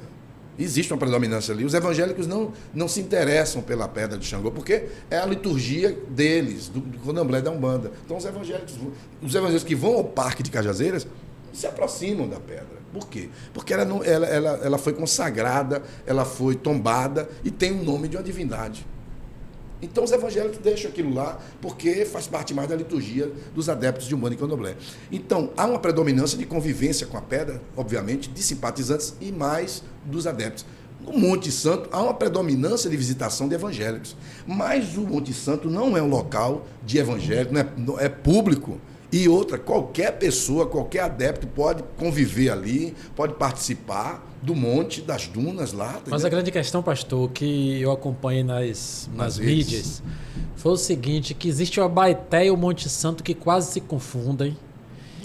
Existe uma predominância ali. Os evangélicos não se interessam pela Pedra de Xangô, porque é a liturgia deles, do candomblé da Umbanda. Então os evangélicos que vão ao Parque de Cajazeiras se aproximam da pedra. Por quê? Porque ela foi consagrada, ela foi tombada e tem o nome de uma divindade. Então os evangélicos deixam aquilo lá porque faz parte mais da liturgia dos adeptos de Umbanda e Candomblé. Então há uma predominância de convivência com a pedra, obviamente, de simpatizantes e mais dos adeptos. No Monte Santo há uma predominância de visitação de evangélicos, mas o Monte Santo não é um local de evangélico, é público. E outra, qualquer pessoa, qualquer adepto pode conviver ali, pode participar do monte, das dunas lá. Entendeu? Mas a grande questão, pastor, que eu acompanhei nas mídias, foi o seguinte, que existe o Abaeté e o Monte Santo que quase se confundem.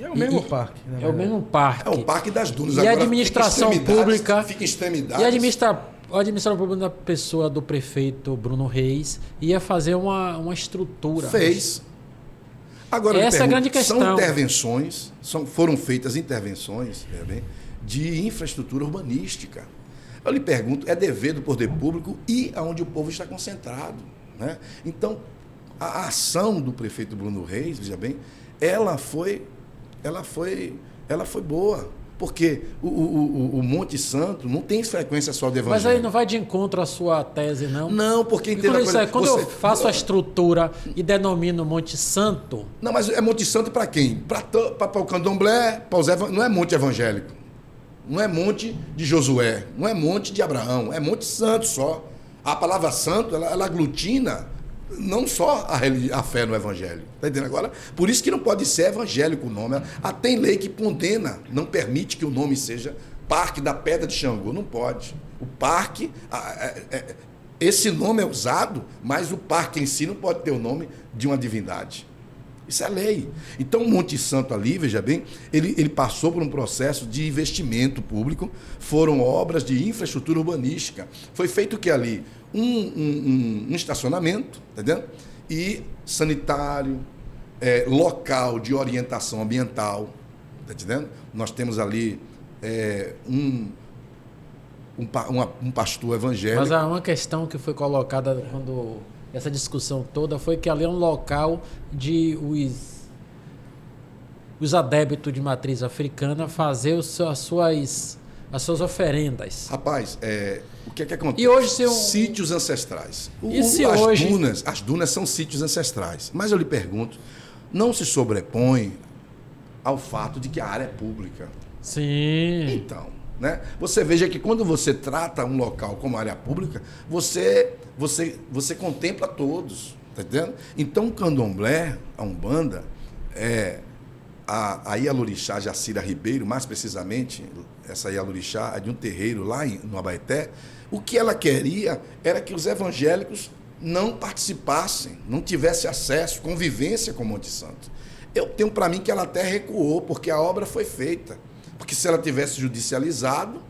É o mesmo parque. É o mesmo parque. É o Parque das Dunas. E agora, a administração pública... Fica em extremidades. E a administração pública da pessoa do prefeito Bruno Reis ia fazer uma estrutura. Fez. Agora, essa é a grande questão. Foram feitas intervenções de infraestrutura urbanística. Eu lhe pergunto, é dever do poder público ir aonde o povo está concentrado. Né? Então, a ação do prefeito Bruno Reis, veja bem, ela foi boa. Porque o Monte Santo não tem frequência só de evangelho. Mas aí não vai de encontro à sua tese, não? Não, porque... Quando eu faço a estrutura e denomino Monte Santo... Não, mas é Monte Santo para quem? Para o candomblé, não é monte evangélico. Não é monte de Josué, não é monte de Abraão, é Monte Santo só. A palavra santo, ela aglutina não só a fé no evangelho. Está entendendo agora? Por isso que não pode ser evangélico o nome. Tem lei que condena, não permite que o nome seja Parque da Pedra de Xangô. Não pode. O parque, esse nome é usado, mas o parque em si não pode ter o nome de uma divindade. Isso é lei. Então, o Monte Santo ali, veja bem, ele passou por um processo de investimento público, foram obras de infraestrutura urbanística. Foi feito o que ali? Um estacionamento, tá entendendo? E sanitário, local de orientação ambiental, tá entendendo? Nós temos ali um pastor evangélico. Mas há uma questão que foi colocada quando essa discussão toda foi que ali é um local de os adébitos de matriz africana fazer as suas oferendas. Rapaz, o que é que acontece? E hoje sítios ancestrais. As dunas são sítios ancestrais. Mas eu lhe pergunto, não se sobrepõe ao fato de que a área é pública. Sim. Então, né? Você veja que quando você trata um local como área pública, você contempla todos, tá entendendo? Então, o candomblé, a umbanda, a Ialorixá Jacira Ribeiro, mais precisamente, essa Ialorixá é de um terreiro lá no Abaeté, o que ela queria era que os evangélicos não participassem, não tivessem acesso, convivência com o Monte Santo. Eu tenho para mim que ela até recuou, porque a obra foi feita. Porque se ela tivesse judicializado,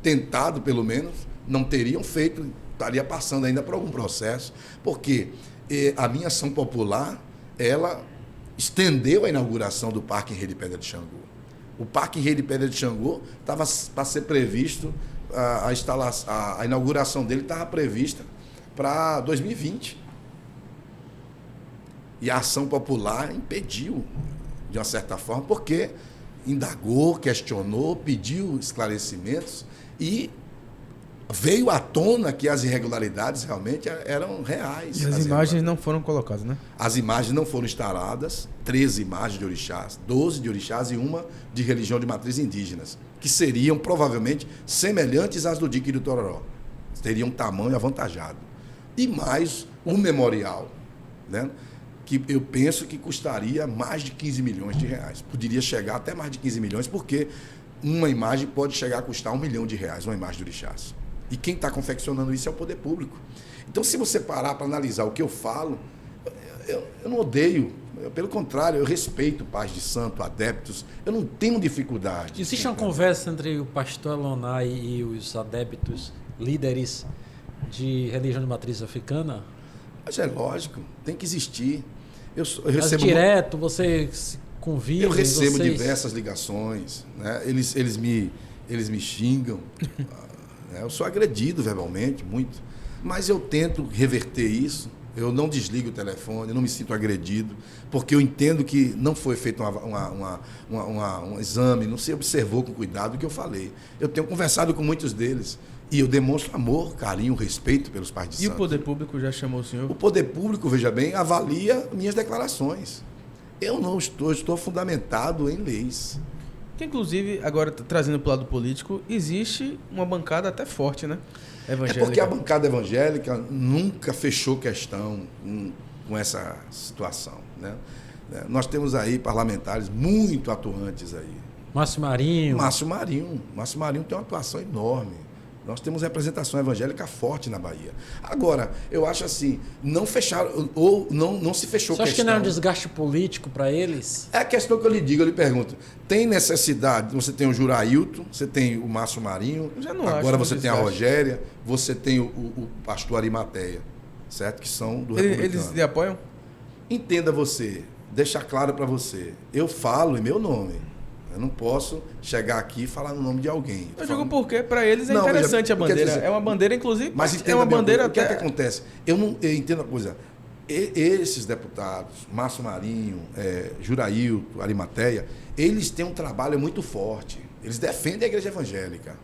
tentado pelo menos, não teriam feito, estaria passando ainda por algum processo. Porque a minha ação popular, ela estendeu a inauguração do Parque em Rei de Pedra de Xangô. O Parque em Rei de Pedra de Xangô estava para ser previsto, a inauguração dele estava prevista para 2020. E a ação popular impediu, de uma certa forma, porque indagou, questionou, pediu esclarecimentos e veio à tona que as irregularidades realmente eram reais. E as imagens não foram colocadas, né? As imagens não foram instaladas, 13 imagens de orixás, 12 de orixás e uma de religião de matriz indígenas, que seriam provavelmente semelhantes às do Dique e do Tororó. Teriam um tamanho avantajado. E mais um memorial, né? Que eu penso que custaria mais de 15 milhões de reais. Poderia chegar até mais de 15 milhões, porque uma imagem pode chegar a custar R$1 milhão, uma imagem de orixás. E quem está confeccionando isso é o poder público. Então, se você parar para analisar o que eu falo, eu não odeio. Pelo contrário, eu respeito pais de santo, adeptos. Eu não tenho dificuldade. Existe uma conversa entre o pastor Alonai e os adeptos, líderes de religião de matriz africana? Mas é lógico, tem que existir. Eu Mas recebo direto, você se convive? Eu recebo diversas ligações, né? Eles me xingam. Né? Eu sou agredido verbalmente, muito. Mas eu tento reverter isso. Eu não desligo o telefone, eu não me sinto agredido, porque eu entendo que não foi feito um exame, não se observou com cuidado o que eu falei. Eu tenho conversado com muitos deles e eu demonstro amor, carinho, respeito pelos pais de santo. E o poder público já chamou o senhor? O poder público, veja bem, avalia minhas declarações. Eu não estou fundamentado em leis. Que, inclusive, agora trazendo para o lado político, existe uma bancada até forte, né? Evangélica. É porque a bancada evangélica nunca fechou questão com essa situação, né? Nós temos aí parlamentares muito atuantes aí. Márcio Marinho. Márcio Marinho tem uma atuação enorme. Nós temos representação evangélica forte na Bahia. Agora, eu acho assim, não fecharam, ou não se fechou questão. Você acha que não é um desgaste político para eles? É a questão que eu lhe digo, eu lhe pergunto. Tem necessidade, você tem o Jurailton, você tem o Márcio Marinho, agora você tem a Rogéria, você tem o pastor Arimateia, certo? Que são do republicano. Eles lhe apoiam? Entenda você, deixar claro para você, eu falo em meu nome. Eu não posso chegar aqui e falar no nome de alguém. Eu digo porque para eles é interessante a bandeira. É uma bandeira, inclusive, mas é uma bandeira. O que é que acontece? Eu entendo a coisa. Esses deputados, Márcio Marinho, Jurailton, Arimateia, eles têm um trabalho muito forte. Eles defendem a igreja evangélica.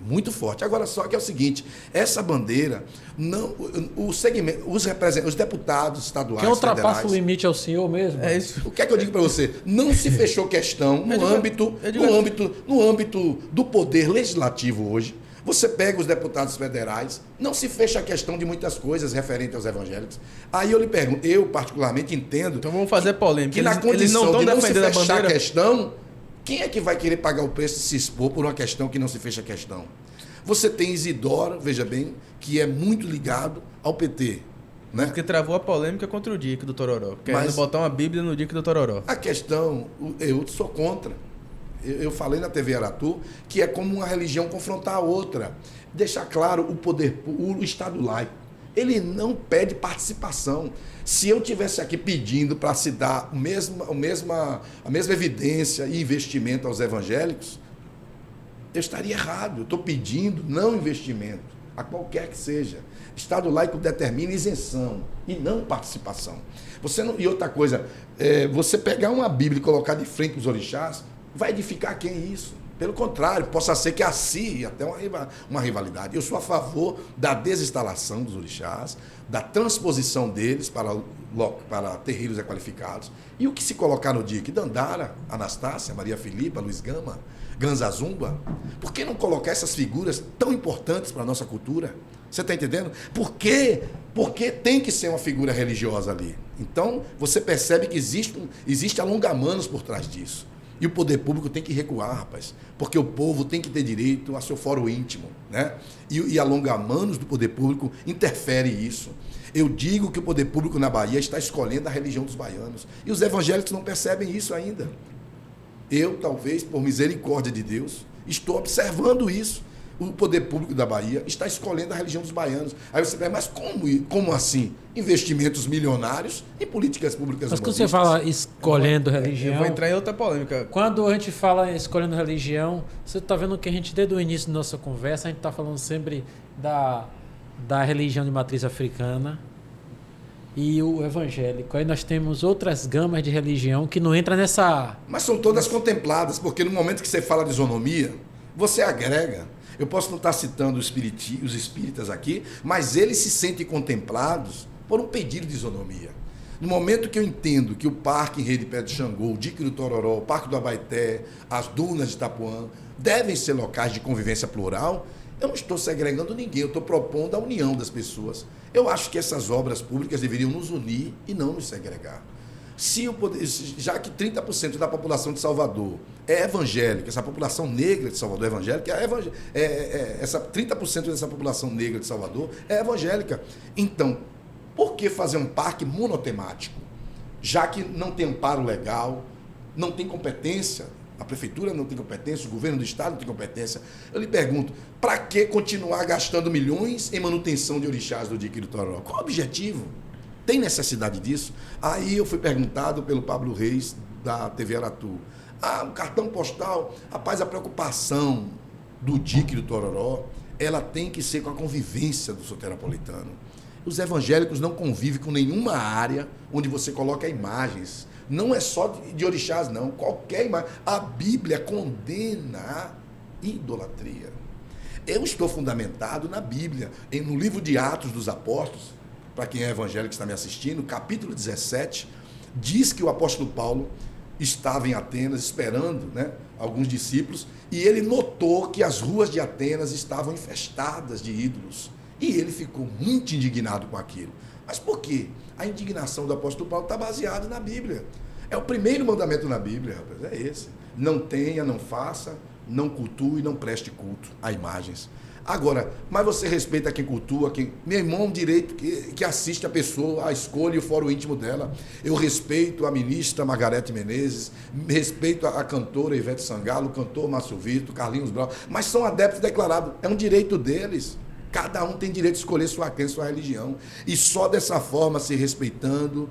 Muito forte. Agora, só que é o seguinte, essa bandeira, não, o segmento, os deputados estaduais, quem ultrapassa federais, o limite é o senhor mesmo? É isso. O que é que eu digo para você? Não se fechou questão no âmbito do poder legislativo hoje. Você pega os deputados federais, não se fecha a questão de muitas coisas referentes aos evangélicos. Aí eu lhe pergunto, eu particularmente entendo... Então vamos fazer polêmica. Que na condição eles não de não se defendendo a fechar a bandeira. questão, quem é que vai querer pagar o preço e se expor por uma questão que não se fecha a questão? Você tem Isidoro, veja bem, que é muito ligado ao PT. Né? Porque travou a polêmica contra o Dique do Tororó. Querendo botar uma Bíblia no Dique do Tororó. A questão, eu sou contra. Eu falei na TV Aratu que é como uma religião confrontar a outra. Deixar claro o Estado laico. Ele não pede participação. Se eu tivesse aqui pedindo para se dar a mesma evidência e investimento aos evangélicos, eu estaria errado. Eu estou pedindo não investimento, a qualquer que seja. Estado laico determina isenção e não participação. E outra coisa, você pegar uma Bíblia e colocar de frente para os orixás, vai edificar quem isso? Pelo contrário, possa ser que acirre até uma rivalidade. Eu sou a favor da desinstalação dos orixás, da transposição deles para terreiros equalificados. E o que se colocar no dia? Que Dandara, Anastácia, Maria Filipa, Luiz Gama, Ganza Zumba, por que não colocar essas figuras tão importantes para a nossa cultura? Você está entendendo? Por quê? Porque tem que ser uma figura religiosa ali. Então, você percebe que existe alongamanos por trás disso. E o poder público tem que recuar, rapaz. Porque o povo tem que ter direito a seu fórum íntimo. Né? E alongamanos do poder público interfere isso. Eu digo que o poder público na Bahia está escolhendo a religião dos baianos. E os evangélicos não percebem isso ainda. Eu, talvez, por misericórdia de Deus, estou observando isso. O poder público da Bahia está escolhendo a religião dos baianos. Aí você pergunta, mas como assim? Investimentos milionários em políticas públicas Mas quando humanistas. você fala escolhendo religião... Eu vou entrar em outra polêmica. Quando a gente fala escolhendo religião, você está vendo que a gente, desde o início da nossa conversa, a gente está falando sempre da religião de matriz africana e o evangélico. Aí nós temos outras gamas de religião que não entram nessa... Mas são todas contempladas, porque no momento que você fala de isonomia, você agrega. Eu posso não estar citando os espíritas aqui, mas eles se sentem contemplados por um pedido de isonomia. No momento que eu entendo que o Parque em Rede Pé de Xangô, o Dique do Tororó, o Parque do Abaeté, as Dunas de Itapuã, devem ser locais de convivência plural, eu não estou segregando ninguém, eu estou propondo a união das pessoas. Eu acho que essas obras públicas deveriam nos unir e não nos segregar. Já que 30% da população de Salvador é evangélica, essa população negra de Salvador é evangélica, 30% dessa população negra de Salvador é evangélica. Então, por que fazer um parque monotemático? Já que não tem amparo legal, não tem competência, a prefeitura não tem competência, o governo do estado não tem competência. Eu lhe pergunto, para que continuar gastando milhões em manutenção de orixás do Dique do Tororó? Qual o objetivo? Tem necessidade disso? Aí eu fui perguntado pelo Pablo Reis, da TV Aratu. O cartão postal, rapaz, a preocupação do Dique do Tororó, ela tem que ser com a convivência do soteropolitano. Os evangélicos não convivem com nenhuma área onde você coloca imagens. Não é só de orixás, não. Qualquer imagem. A Bíblia condena a idolatria. Eu estou fundamentado na Bíblia, no livro de Atos dos Apóstolos. Para quem é evangélico que está me assistindo, capítulo 17, diz que o apóstolo Paulo estava em Atenas esperando, né, alguns discípulos, e ele notou que as ruas de Atenas estavam infestadas de ídolos. E ele ficou muito indignado com aquilo. Mas por quê? A indignação do apóstolo Paulo está baseada na Bíblia. É o primeiro mandamento na Bíblia, rapaz, é esse. Não tenha, não faça, não cultue, não preste culto a imagens. Agora, mas você respeita quem cultua, meu irmão, direito que assiste a pessoa, a escolha e o fórum íntimo dela. Eu respeito a ministra Margarete Menezes, respeito a cantora Ivete Sangalo, o cantor Márcio Vitor, Carlinhos Brau, mas são adeptos declarados, é um direito deles. Cada um tem direito de escolher sua crença, sua religião. E só dessa forma, se respeitando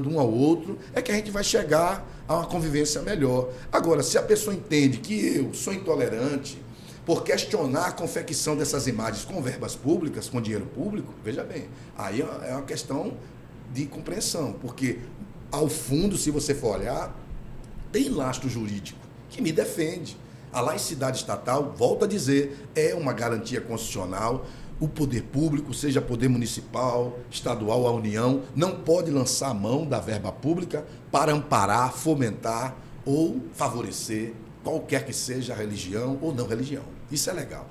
um ao outro, é que a gente vai chegar a uma convivência melhor. Agora, se a pessoa entende que eu sou intolerante por questionar a confecção dessas imagens com verbas públicas, com dinheiro público, veja bem, aí é uma questão de compreensão, porque, ao fundo, se você for olhar, tem lastro jurídico que me defende. A laicidade estatal, volto a dizer, é uma garantia constitucional. O poder público, seja poder municipal, estadual, a União, não pode lançar a mão da verba pública para amparar, fomentar ou favorecer qualquer que seja a religião ou não religião. Isso é legal.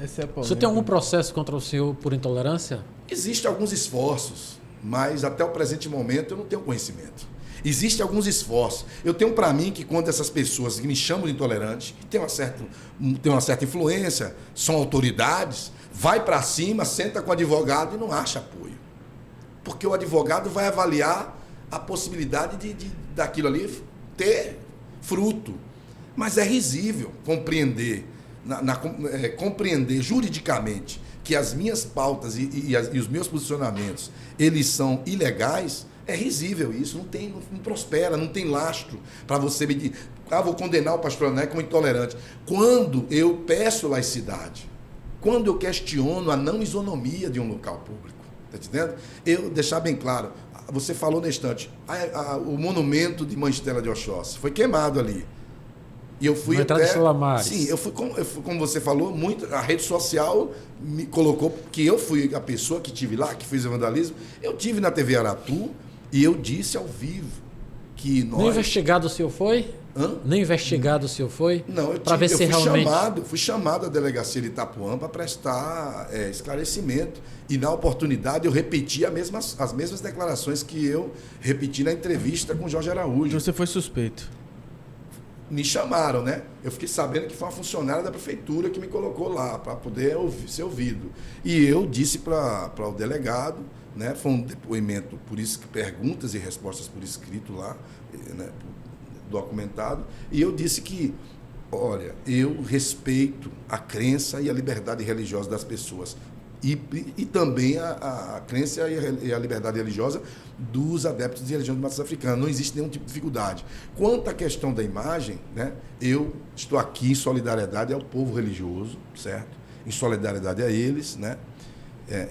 Essa é a O senhor polêmica. tem algum processo contra o senhor por intolerância? Existem alguns esforços, mas até o presente momento eu não tenho conhecimento. Existem alguns esforços. Eu tenho para mim que quando essas pessoas que me chamam de intolerante, que têm uma certa influência, são autoridades, vai para cima, senta com o advogado e não acha apoio. Porque o advogado vai avaliar a possibilidade daquilo ali ter fruto. Mas é risível compreender, compreender juridicamente que as minhas pautas e os meus posicionamentos, eles são ilegais. É risível isso, não prospera, não tem lastro para você me dizer, vou condenar o pastor Leonai como intolerante. Quando eu peço laicidade, quando eu questiono a não isonomia de um local público, está entendendo? Eu deixar bem claro, você falou na instante, o monumento de Mãe Estela de Oxóssi foi queimado ali. E eu fui até... Sim, eu fui, como você falou, muito, a rede social me colocou, que eu fui a pessoa que estive lá, que fez o vandalismo. Eu estive na TV Aratu e eu disse ao vivo que nós... Nem investigado o senhor foi? Hã? Nem investigado o senhor foi? Não, eu fui chamado à delegacia de Itapuã para prestar esclarecimento. E na oportunidade eu repeti as mesmas declarações que eu repeti na entrevista com Jorge Araújo. Você foi suspeito. Me chamaram, né? Eu fiquei sabendo que foi uma funcionária da prefeitura que me colocou lá para poder ser ouvido. E eu disse para o delegado, né? Foi um depoimento por perguntas e respostas por escrito lá, né? Documentado. E eu disse que, olha, eu respeito a crença e a liberdade religiosa das pessoas. E também a crença e a liberdade religiosa dos adeptos de religião de matriz africana. Não existe nenhum tipo de dificuldade. Quanto à questão da imagem, né, eu estou aqui em solidariedade ao povo religioso, certo? Em solidariedade a eles, né?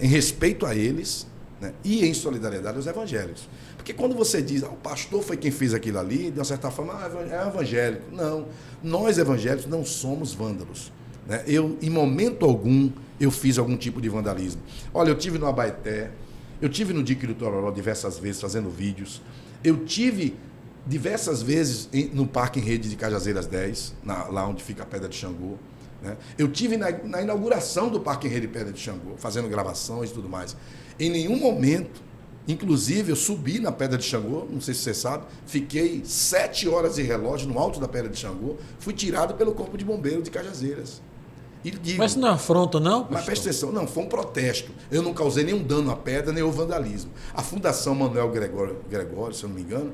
Em respeito a eles, né? E em solidariedade aos evangélicos. Porque quando você diz, o pastor foi quem fez aquilo ali, de uma certa forma, é evangélico. Não, nós evangélicos não somos vândalos. Né? Eu, em momento algum, eu fiz algum tipo de vandalismo. Olha, eu tive no Abaeté, eu tive no Dique do Tororó diversas vezes fazendo vídeos, eu tive diversas vezes no Parque em Rede de Cajazeiras 10, lá onde fica a Pedra de Xangô. Né? Eu tive na inauguração do Parque em Rede de Pedra de Xangô, fazendo gravações e tudo mais. Em nenhum momento, inclusive, eu subi na Pedra de Xangô, não sei se você sabe, fiquei 7 horas de relógio no alto da Pedra de Xangô, fui tirado pelo Corpo de Bombeiro de Cajazeiras. Mas não é afronta, não? Mas presta atenção, não, foi um protesto. Eu não causei nenhum dano à pedra, nem o vandalismo. A Fundação Manuel Gregório, se eu não me engano,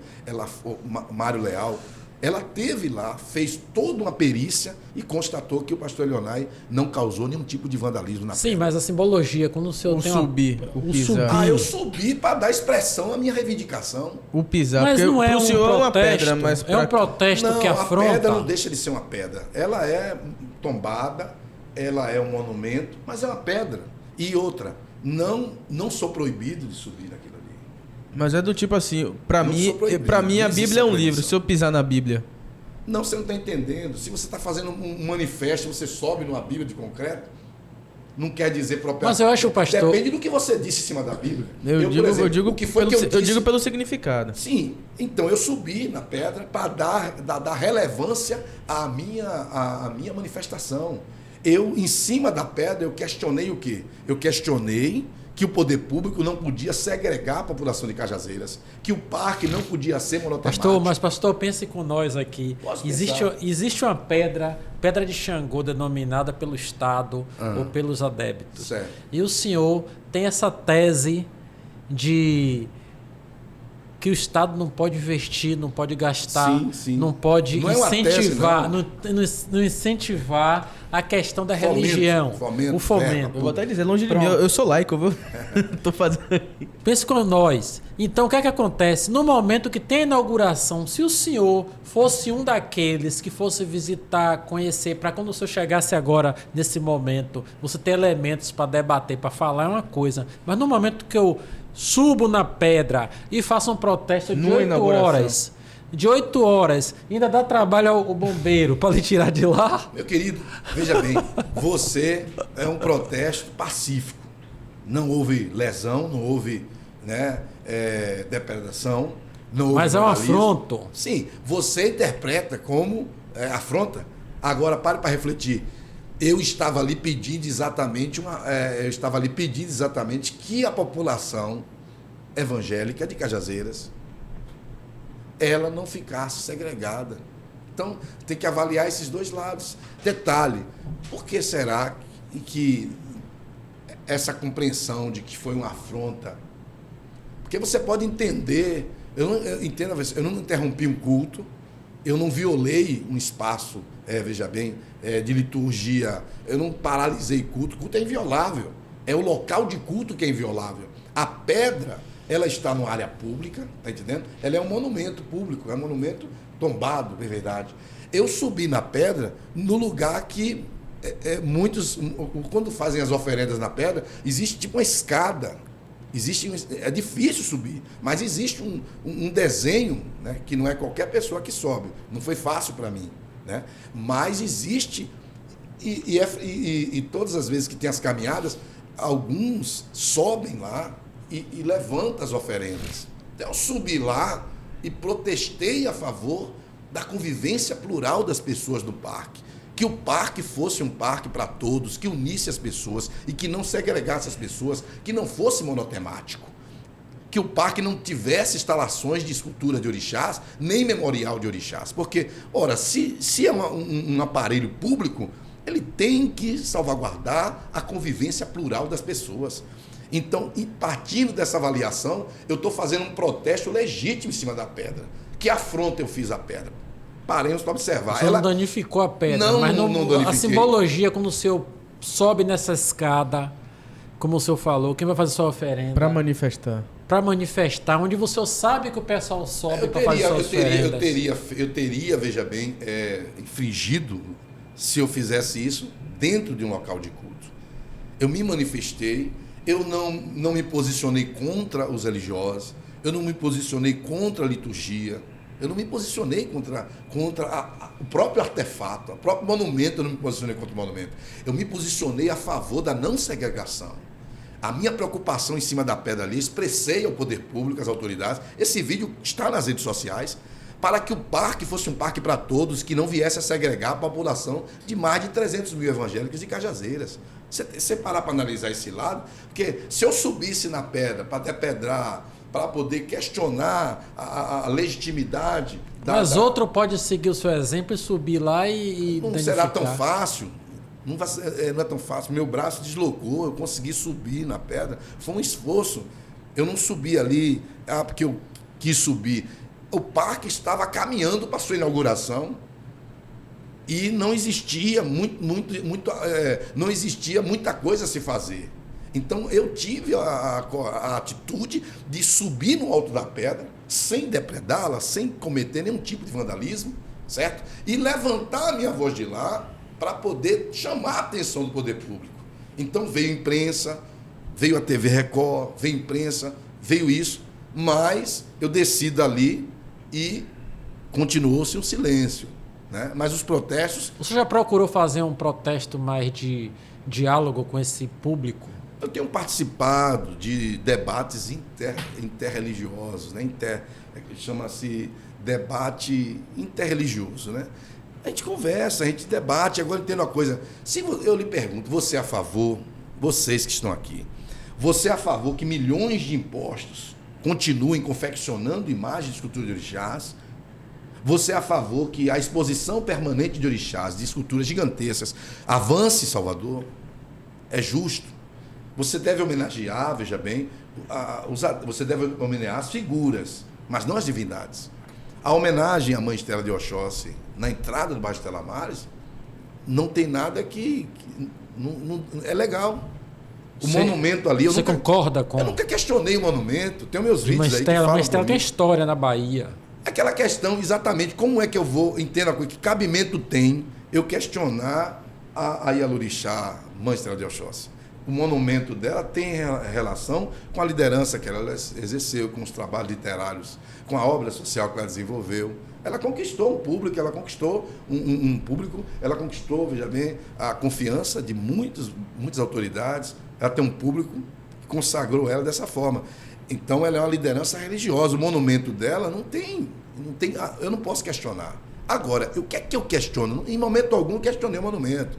Mário Leal, ela teve lá, fez toda uma perícia e constatou que o pastor Leonai não causou nenhum tipo de vandalismo na pedra. Sim, mas a simbologia, quando o senhor tem o pisar. Eu subi para dar expressão à minha reivindicação. O pisar, mas porque não é um senhor protesto, é uma pedra, mas é um protesto que afronta. A pedra não deixa de ser uma pedra. Ela é tombada, ela é um monumento, mas é uma pedra. E outra, não sou proibido de subir naquilo ali. Mas é do tipo assim, para mim a Bíblia é um livro. Se eu pisar na Bíblia... Não, você não está entendendo. Se você está fazendo um manifesto, você sobe numa Bíblia de concreto, não quer dizer propriamente. Mas eu acho, pastor... Depende do que você disse em cima da Bíblia. Eu digo pelo significado. Sim. Então, eu subi na pedra para dar relevância à minha manifestação. Eu, em cima da pedra, eu questionei o quê? Eu questionei que o poder público não podia segregar a população de Cajazeiras, que o parque não podia ser monotemático. Pastor, pense com nós aqui. Existe uma pedra de Xangô denominada pelo Estado ou pelos adeptos. Certo. E o senhor tem essa tese de que o Estado não pode investir, não pode gastar, sim. não pode não incentivar, é uma tese, não incentivar a questão da religião. O fomento. Eu vou até dizer, longe de mim, eu sou laico, eu tô fazendo. Pense com nós. Então, o que é que acontece? No momento que tem a inauguração, se o senhor fosse um daqueles que fosse visitar, conhecer, para quando o senhor chegasse agora, nesse momento, você ter elementos para debater, para falar, é uma coisa. Mas no momento que eu subo na pedra e faço um protesto de 8 horas... De 8 horas, ainda dá trabalho ao bombeiro para lhe tirar de lá? Meu querido, veja bem, você é um protesto pacífico. Não houve lesão, não houve depredação, não houve mas é um vandalismo. afronto. Sim, você interpreta como afronta. Agora, pare para refletir. eu estava ali pedindo exatamente que a população evangélica de Cajazeiras ela não ficasse segregada. Então, tem que avaliar esses dois lados. Detalhe, por que será que essa compreensão de que foi uma afronta? Porque você pode entender, eu não interrompi um culto, eu não violei um espaço, veja bem, de liturgia, eu não paralisei culto. Culto é inviolável, é o local de culto que é inviolável. A pedra, ela está numa área pública, está entendendo? Ela é um monumento público, é um monumento tombado, de verdade. Eu subi na pedra no lugar que muitos, quando fazem as oferendas na pedra, existe tipo uma escada. É difícil subir, mas existe um desenho, né, que não é qualquer pessoa que sobe. Não foi fácil para mim, né? Mas existe, e todas as vezes que tem as caminhadas, alguns sobem lá e levantam as oferendas. Então eu subi lá e protestei a favor da convivência plural das pessoas do parque. Que o parque fosse um parque para todos, que unisse as pessoas e que não segregasse as pessoas, que não fosse monotemático. Que o parque não tivesse instalações de escultura de orixás, nem memorial de orixás. Porque, ora, se é um aparelho público, ele tem que salvaguardar a convivência plural das pessoas. Então, partindo dessa avaliação, eu estou fazendo um protesto legítimo em cima da pedra. Que afronta eu fiz à pedra? Paremos para observar. Você não danificou a pedra, mas não danifiquei. A simbologia, quando o senhor sobe nessa escada, como o senhor falou, quem vai fazer sua oferenda? Para manifestar. Para manifestar, onde você sabe que o pessoal sobe para fazer suas oferendas. Eu teria, veja bem, infringido se eu fizesse isso dentro de um local de culto. Eu me manifestei, eu não me posicionei contra os religiosos, eu não me posicionei contra a liturgia, eu não me posicionei contra o próprio artefato, o próprio monumento, eu não me posicionei contra o monumento. Eu me posicionei a favor da não segregação. A minha preocupação em cima da pedra ali, expressei ao poder público, às autoridades. Esse vídeo está nas redes sociais, para que o parque fosse um parque para todos, que não viesse a segregar a população de mais de 300 mil evangélicos de Cajazeiras. Você parar para analisar esse lado, porque se eu subisse na pedra para depedrar, para poder questionar a legitimidade... Mas outro pode seguir o seu exemplo e subir lá e não será tão fácil. Não é tão fácil. Meu braço deslocou, eu consegui subir na pedra. Foi um esforço. Eu não subi ali porque eu quis subir. O parque estava caminhando para a sua inauguração e não existia não existia muita coisa a se fazer. Então eu tive a atitude de subir no alto da pedra, sem depredá-la, sem cometer nenhum tipo de vandalismo, certo? E levantar a minha voz de lá para poder chamar a atenção do poder público. Então veio a imprensa, veio a TV Record, veio a imprensa, veio isso, mas eu desci dali e continuou-se um silêncio, né? Mas os protestos... Você já procurou fazer um protesto mais de diálogo com esse público? Eu tenho participado de debates interreligiosos, né? Chama-se debate interreligioso, né? A gente conversa, a gente debate. Agora entendo uma coisa. Eu lhe pergunto, você é a favor, vocês que estão aqui, você é a favor que milhões de impostos continuem confeccionando imagens de escultura de orixás? Você é a favor que a exposição permanente de orixás, de esculturas gigantescas, avance em Salvador? É justo? Você deve homenagear, veja bem, você deve homenagear as figuras, mas não as divindades. A homenagem à Mãe Estela de Oxóssi, na entrada do bairro Estela Maris, não tem nada que não é legal. O monumento ali... Você concorda com... Eu nunca questionei o monumento, tenho meus vídeos aí que falam... Mãe Estela tem história na Bahia. Aquela questão, exatamente, como é que eu vou, entenda a coisa, que cabimento tem eu questionar a Ialorixá, Mãe Estela de Oxóssi. O monumento dela tem relação com a liderança que ela exerceu, com os trabalhos literários, com a obra social que ela desenvolveu. Ela conquistou um público, ela conquistou um público, ela conquistou, veja bem, a confiança de muitas autoridades. Ela tem um público que consagrou ela dessa forma. Então, ela é uma liderança religiosa. O monumento dela não tem, eu não posso questionar. Agora, o que é que eu questiono? Em momento algum, questionei o monumento.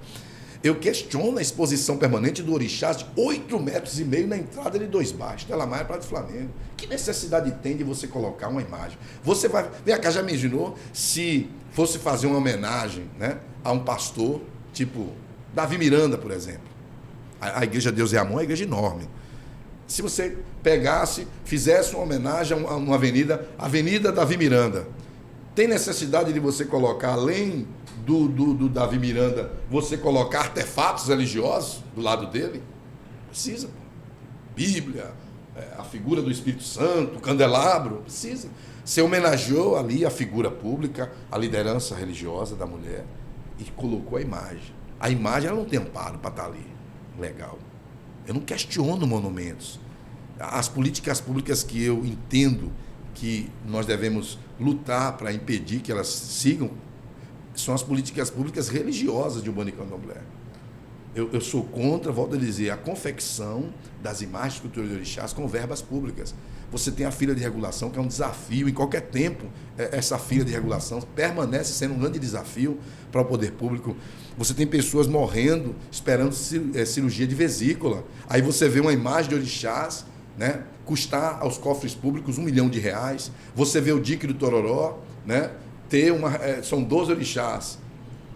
Eu questiono a exposição permanente do orixás de 8,5 metros na entrada de 2 baixos, Stella Maris, Praia do Flamengo. Que necessidade tem de você colocar uma imagem? Você vai... Vem cá, já imaginou se fosse fazer uma homenagem, né, a um pastor, tipo Davi Miranda, por exemplo? A Igreja Deus é Amor é uma igreja enorme. Se você pegasse, fizesse uma homenagem a uma avenida, Avenida Davi Miranda, tem necessidade de você colocar, além do Davi Miranda, você colocar artefatos religiosos do lado dele? Precisa. Bíblia, a figura do Espírito Santo, o candelabro, precisa. Você homenageou ali a figura pública, a liderança religiosa da mulher e colocou a imagem. A imagem ela não tem amparo para estar ali. Legal. Eu não questiono monumentos. As políticas públicas que eu entendo que nós devemos lutar para impedir que elas sigam são as políticas públicas religiosas de Umbanda e Candomblé. Eu sou contra, volto a dizer, a confecção das imagens de cultura de orixás com verbas públicas. Você tem a fila de regulação, que é um desafio, em qualquer tempo, essa fila de regulação permanece sendo um grande desafio para o poder público. Você tem pessoas morrendo, esperando cirurgia de vesícula. Aí você vê uma imagem de orixás, né, custar aos cofres públicos R$1 milhão. Você vê o dique do Tororó, né, são 12 orixás,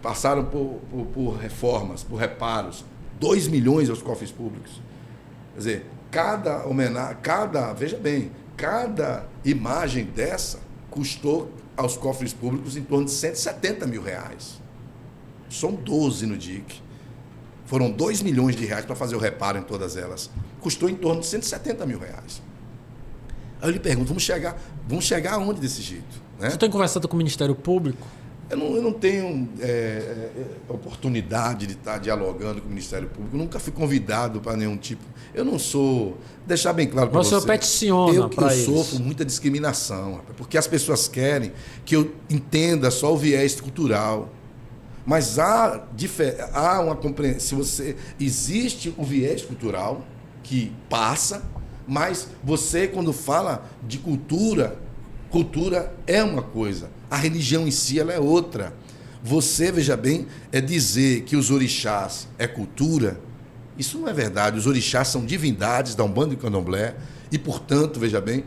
passaram por reformas, por reparos, 2 milhões aos cofres públicos. Quer dizer, veja bem, cada imagem dessa custou aos cofres públicos em torno de R$170 mil. São 12 no DIC. Foram R$2 milhões para fazer o reparo em todas elas. Custou em torno de R$170 mil. Aí eu lhe pergunto, vamos chegar aonde desse jeito? Né? Você tem conversado com o Ministério Público? Eu não tenho oportunidade de estar dialogando com o Ministério Público. Eu nunca fui convidado para nenhum tipo. Eu não sou... Deixar bem claro para você. Você peticiona para eles. Eu sofro muita discriminação, porque as pessoas querem que eu entenda só o viés cultural. Mas há uma compreensão. Existe o viés cultural que passa, mas você, quando fala de cultura é uma coisa. A religião em si ela é outra. Você, veja bem, dizer que os orixás é cultura, isso não é verdade. Os orixás são divindades da Umbanda e Candomblé e, portanto, veja bem,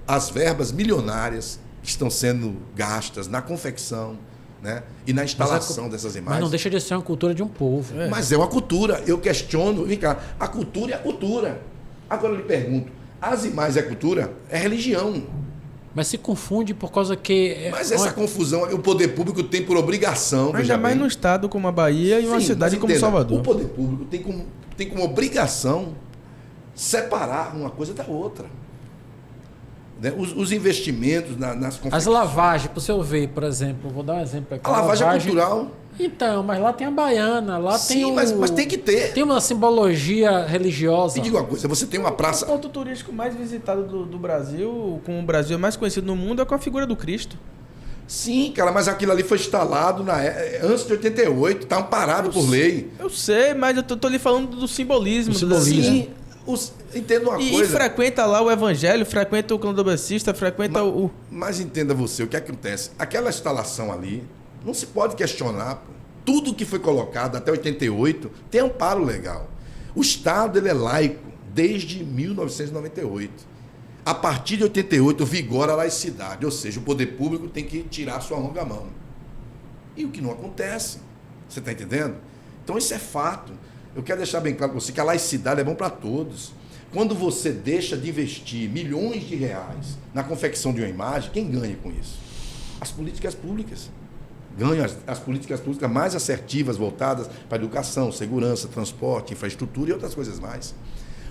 as verbas milionárias que estão sendo gastas na confecção, né, e na instalação dessas imagens. Mas não deixa de ser uma cultura de um povo. Mas é uma cultura. Eu questiono, vem cá, a cultura é a cultura. Agora eu lhe pergunto, as imagens é cultura? É religião. Mas se confunde por causa que... Mas essa confusão, o poder público tem por obrigação... Ainda mais num estado como a Bahia e uma cidade como Salvador. O poder público tem como obrigação separar uma coisa da outra. Né? Os investimentos nas confecções... As lavagens, para o senhor ver, por exemplo, vou dar um exemplo aqui. A lavagem é cultural... Então, mas lá tem a baiana, lá tem mas tem que ter. Tem uma simbologia religiosa. Me diga uma coisa, você tem uma praça... O ponto turístico mais visitado do Brasil, como o Brasil é mais conhecido no mundo, é com a figura do Cristo. Sim, cara, mas aquilo ali foi instalado antes de 88, está amparado por lei. Eu sei, mas eu tô lhe falando do simbolismo. Sim, entenda uma coisa... E frequenta lá o evangelho, frequenta o candomblessista, frequenta o... Mas entenda você, o que acontece? Aquela instalação ali... Não se pode questionar. Pô. Tudo que foi colocado até 88 tem amparo legal. O Estado ele é laico desde 1998. A partir de 88 vigora a laicidade, ou seja, o poder público tem que tirar sua longa mão. E o que não acontece. Você está entendendo? Então isso é fato. Eu quero deixar bem claro para você que a laicidade é bom para todos. Quando você deixa de investir milhões de reais na confecção de uma imagem, quem ganha com isso? As políticas públicas. Ganham as políticas públicas mais assertivas, voltadas para educação, segurança, transporte, infraestrutura e outras coisas mais.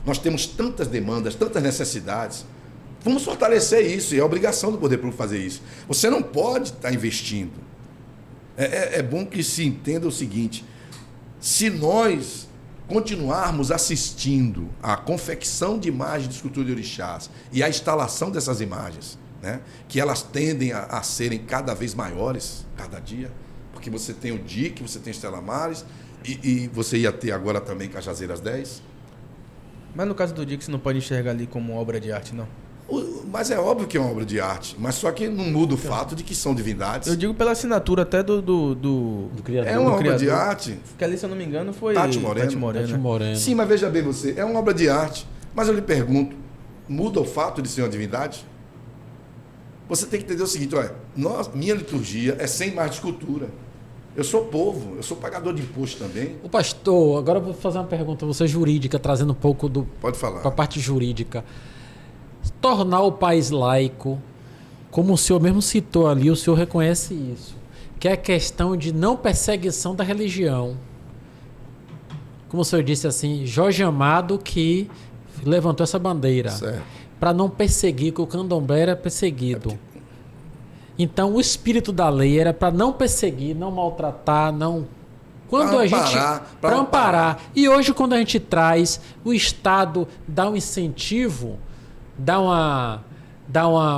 Nós temos tantas demandas, tantas necessidades. Vamos fortalecer isso, e é obrigação do poder público fazer isso. Você não pode estar investindo. É bom que se entenda o seguinte, se nós continuarmos assistindo à confecção de imagens de escultura de orixás e à instalação dessas imagens, né, que elas tendem a serem cada vez maiores, cada dia, porque você tem o DIC, você tem Stella Maris, e você ia ter agora também Cajazeiras 10. Mas no caso do DIC, você não pode enxergar ali como obra de arte, não? Mas é óbvio que é uma obra de arte, mas só que não muda o fato de que são divindades. Eu digo pela assinatura até do criador. É uma obra criador. de arte. Que ali, se eu não me engano, foi Tati Moreno. Tati Moreno. Sim, mas veja bem você, é uma obra de arte, mas eu lhe pergunto, muda o fato de ser uma divindade? Você tem que entender o seguinte, olha, minha liturgia é sem mais de escultura. Eu sou povo, eu sou pagador de imposto também. O pastor, agora eu vou fazer uma pergunta a você jurídica, trazendo um pouco Pode falar. para a parte jurídica. Tornar o país laico, como o senhor mesmo citou ali, o senhor reconhece isso, que é a questão de não perseguição da religião. Como o senhor disse assim, Jorge Amado que levantou essa bandeira para não perseguir, que o candomblé era perseguido. Então o espírito da lei era para não perseguir, não maltratar, não... Para amparar. E hoje quando a gente traz, o Estado dá um incentivo,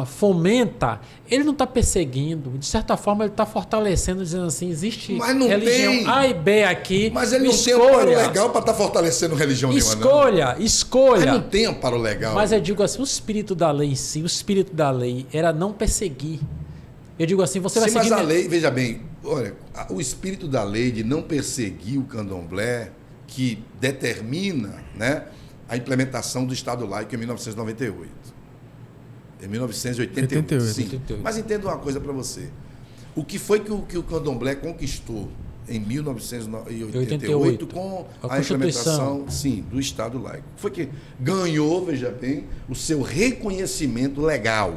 fomenta, ele não está perseguindo, de certa forma ele está fortalecendo, dizendo assim, existe religião A e B aqui. Mas ele não tem amparo legal para estar fortalecendo religião nenhuma. Escolha. Ele não tem amparo legal. Mas eu digo assim, o espírito da lei em si, o espírito da lei era não perseguir. Eu digo assim, você vai seguir... Mas a lei, veja bem, olha, o espírito da lei de não perseguir o candomblé, que determina, né, a implementação do Estado laico em 1998. Em 1988. Sim. 88. Mas entenda uma coisa para você. O que foi que o candomblé conquistou em 1988 com a implementação, sim, do Estado laico? Foi que ganhou, veja bem, o seu reconhecimento legal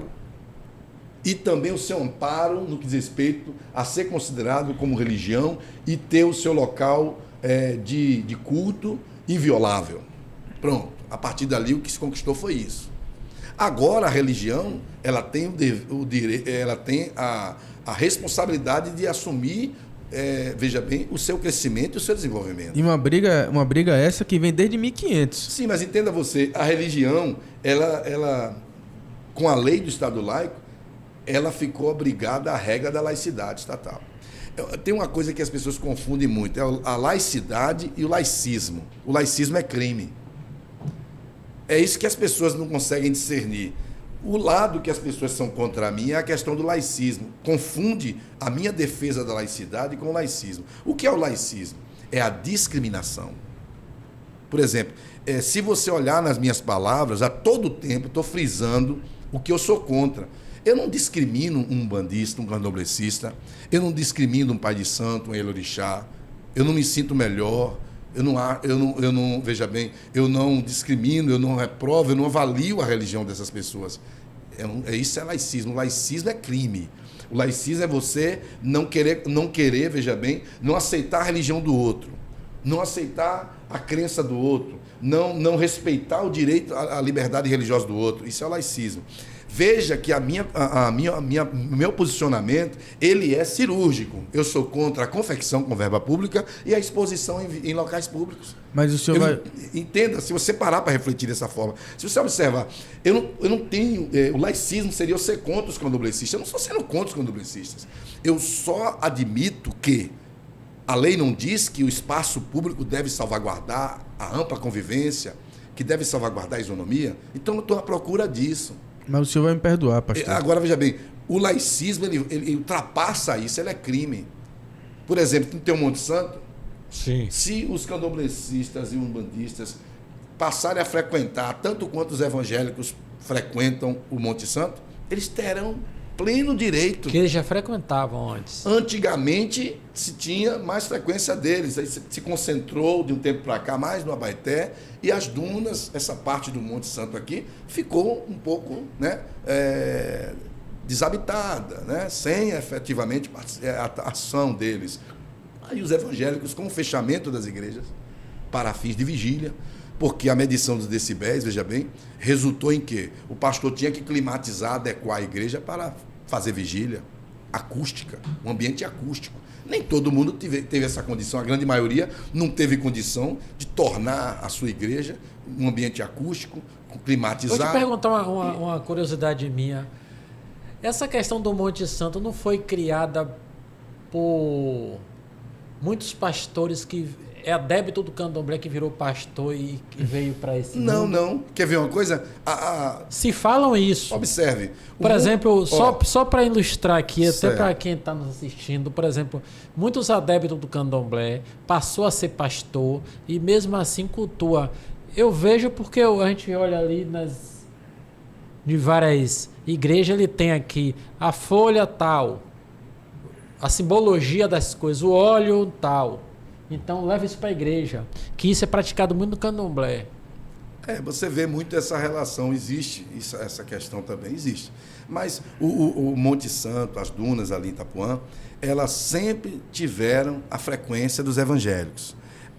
e também o seu amparo no que diz respeito a ser considerado como religião e ter o seu local de culto inviolável. Pronto. A partir dali o que se conquistou foi isso. Agora a religião ela tem ela tem a responsabilidade de assumir, veja bem, o seu crescimento e o seu desenvolvimento. E uma briga essa que vem desde 1500. Sim, mas entenda você, a religião, ela com a lei do Estado laico, ela ficou obrigada à regra da laicidade estatal. Tem uma coisa que as pessoas confundem muito, é a laicidade e o laicismo. O laicismo é crime. É isso que as pessoas não conseguem discernir. O lado que as pessoas são contra mim é a questão do laicismo. Confunde a minha defesa da laicidade com o laicismo. O que é o laicismo? É a discriminação. Por exemplo, se você olhar nas minhas palavras, a todo tempo estou frisando o que eu sou contra. Eu não discrimino um umbandista, um candomblessista, eu não discrimino um pai de santo, um elorixá, eu não me sinto melhor, eu não, veja bem, eu não discrimino, eu não reprovo, eu não avalio a religião dessas pessoas. Isso é laicismo. O laicismo é crime. O laicismo é você não querer, veja bem, não aceitar a religião do outro, não aceitar a crença do outro, não respeitar o direito à liberdade religiosa do outro. Isso é o laicismo. Veja que o meu posicionamento, ele é cirúrgico. Eu sou contra a confecção com verba pública e a exposição em locais públicos. Mas o senhor Entenda, se você parar para refletir dessa forma, se você observar, eu não tenho... o laicismo seria eu ser contra os candomblecistas. Eu não estou sendo contra os candomblecistas. Eu só admito que a lei não diz que o espaço público deve salvaguardar a ampla convivência, que deve salvaguardar a isonomia. Então eu estou à procura disso. Mas o senhor vai me perdoar, pastor. Agora, veja bem, o laicismo, ele ultrapassa isso, ele é crime. Por exemplo, não tem o Monte Santo? Sim. Se os candomblecistas e umbandistas passarem a frequentar, tanto quanto os evangélicos frequentam o Monte Santo, eles terão pleno direito. Que eles já frequentavam antes. Antigamente se tinha mais frequência deles, aí se concentrou de um tempo para cá mais no Abaeté, e as dunas, essa parte do Monte Santo aqui, ficou um pouco, né, desabitada, né, sem efetivamente a ação deles. Aí os evangélicos, com o fechamento das igrejas para fins de vigília, porque a medição dos decibéis, veja bem, resultou em que o pastor tinha que climatizar, adequar a igreja para fazer vigília acústica, um ambiente acústico. Nem todo mundo teve essa condição, a grande maioria não teve condição de tornar a sua igreja um ambiente acústico, climatizado. Vou te perguntar uma curiosidade minha. Essa questão do Monte Santo não foi criada por muitos pastores que é adepto do candomblé que virou pastor e que veio para esse Não, mundo? não. Quer ver uma coisa? Se falam isso. Observe. Por exemplo, só para ilustrar aqui, até Certo. para quem está nos assistindo, por exemplo, muitos adeptos do candomblé passou a ser pastor e mesmo assim cultua. Eu vejo porque a gente olha ali de várias igrejas, ele tem aqui a folha tal, a simbologia das coisas, o óleo tal. Então leva isso para a igreja, que isso é praticado muito no candomblé. Você vê muito essa relação, existe, essa questão também existe. Mas o Monte Santo, as dunas ali em Itapuã, elas sempre tiveram a frequência dos evangélicos.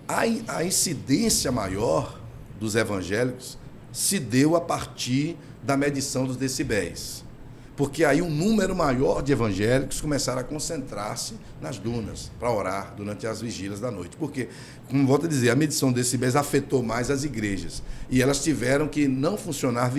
A incidência maior dos evangélicos se deu a partir da medição dos decibéis. Porque aí um número maior de evangélicos começaram a concentrar-se nas dunas para orar durante as vigílias da noite. Porque, como volto a dizer, a medição de decibéis afetou mais as igrejas. E elas tiveram que não funcionar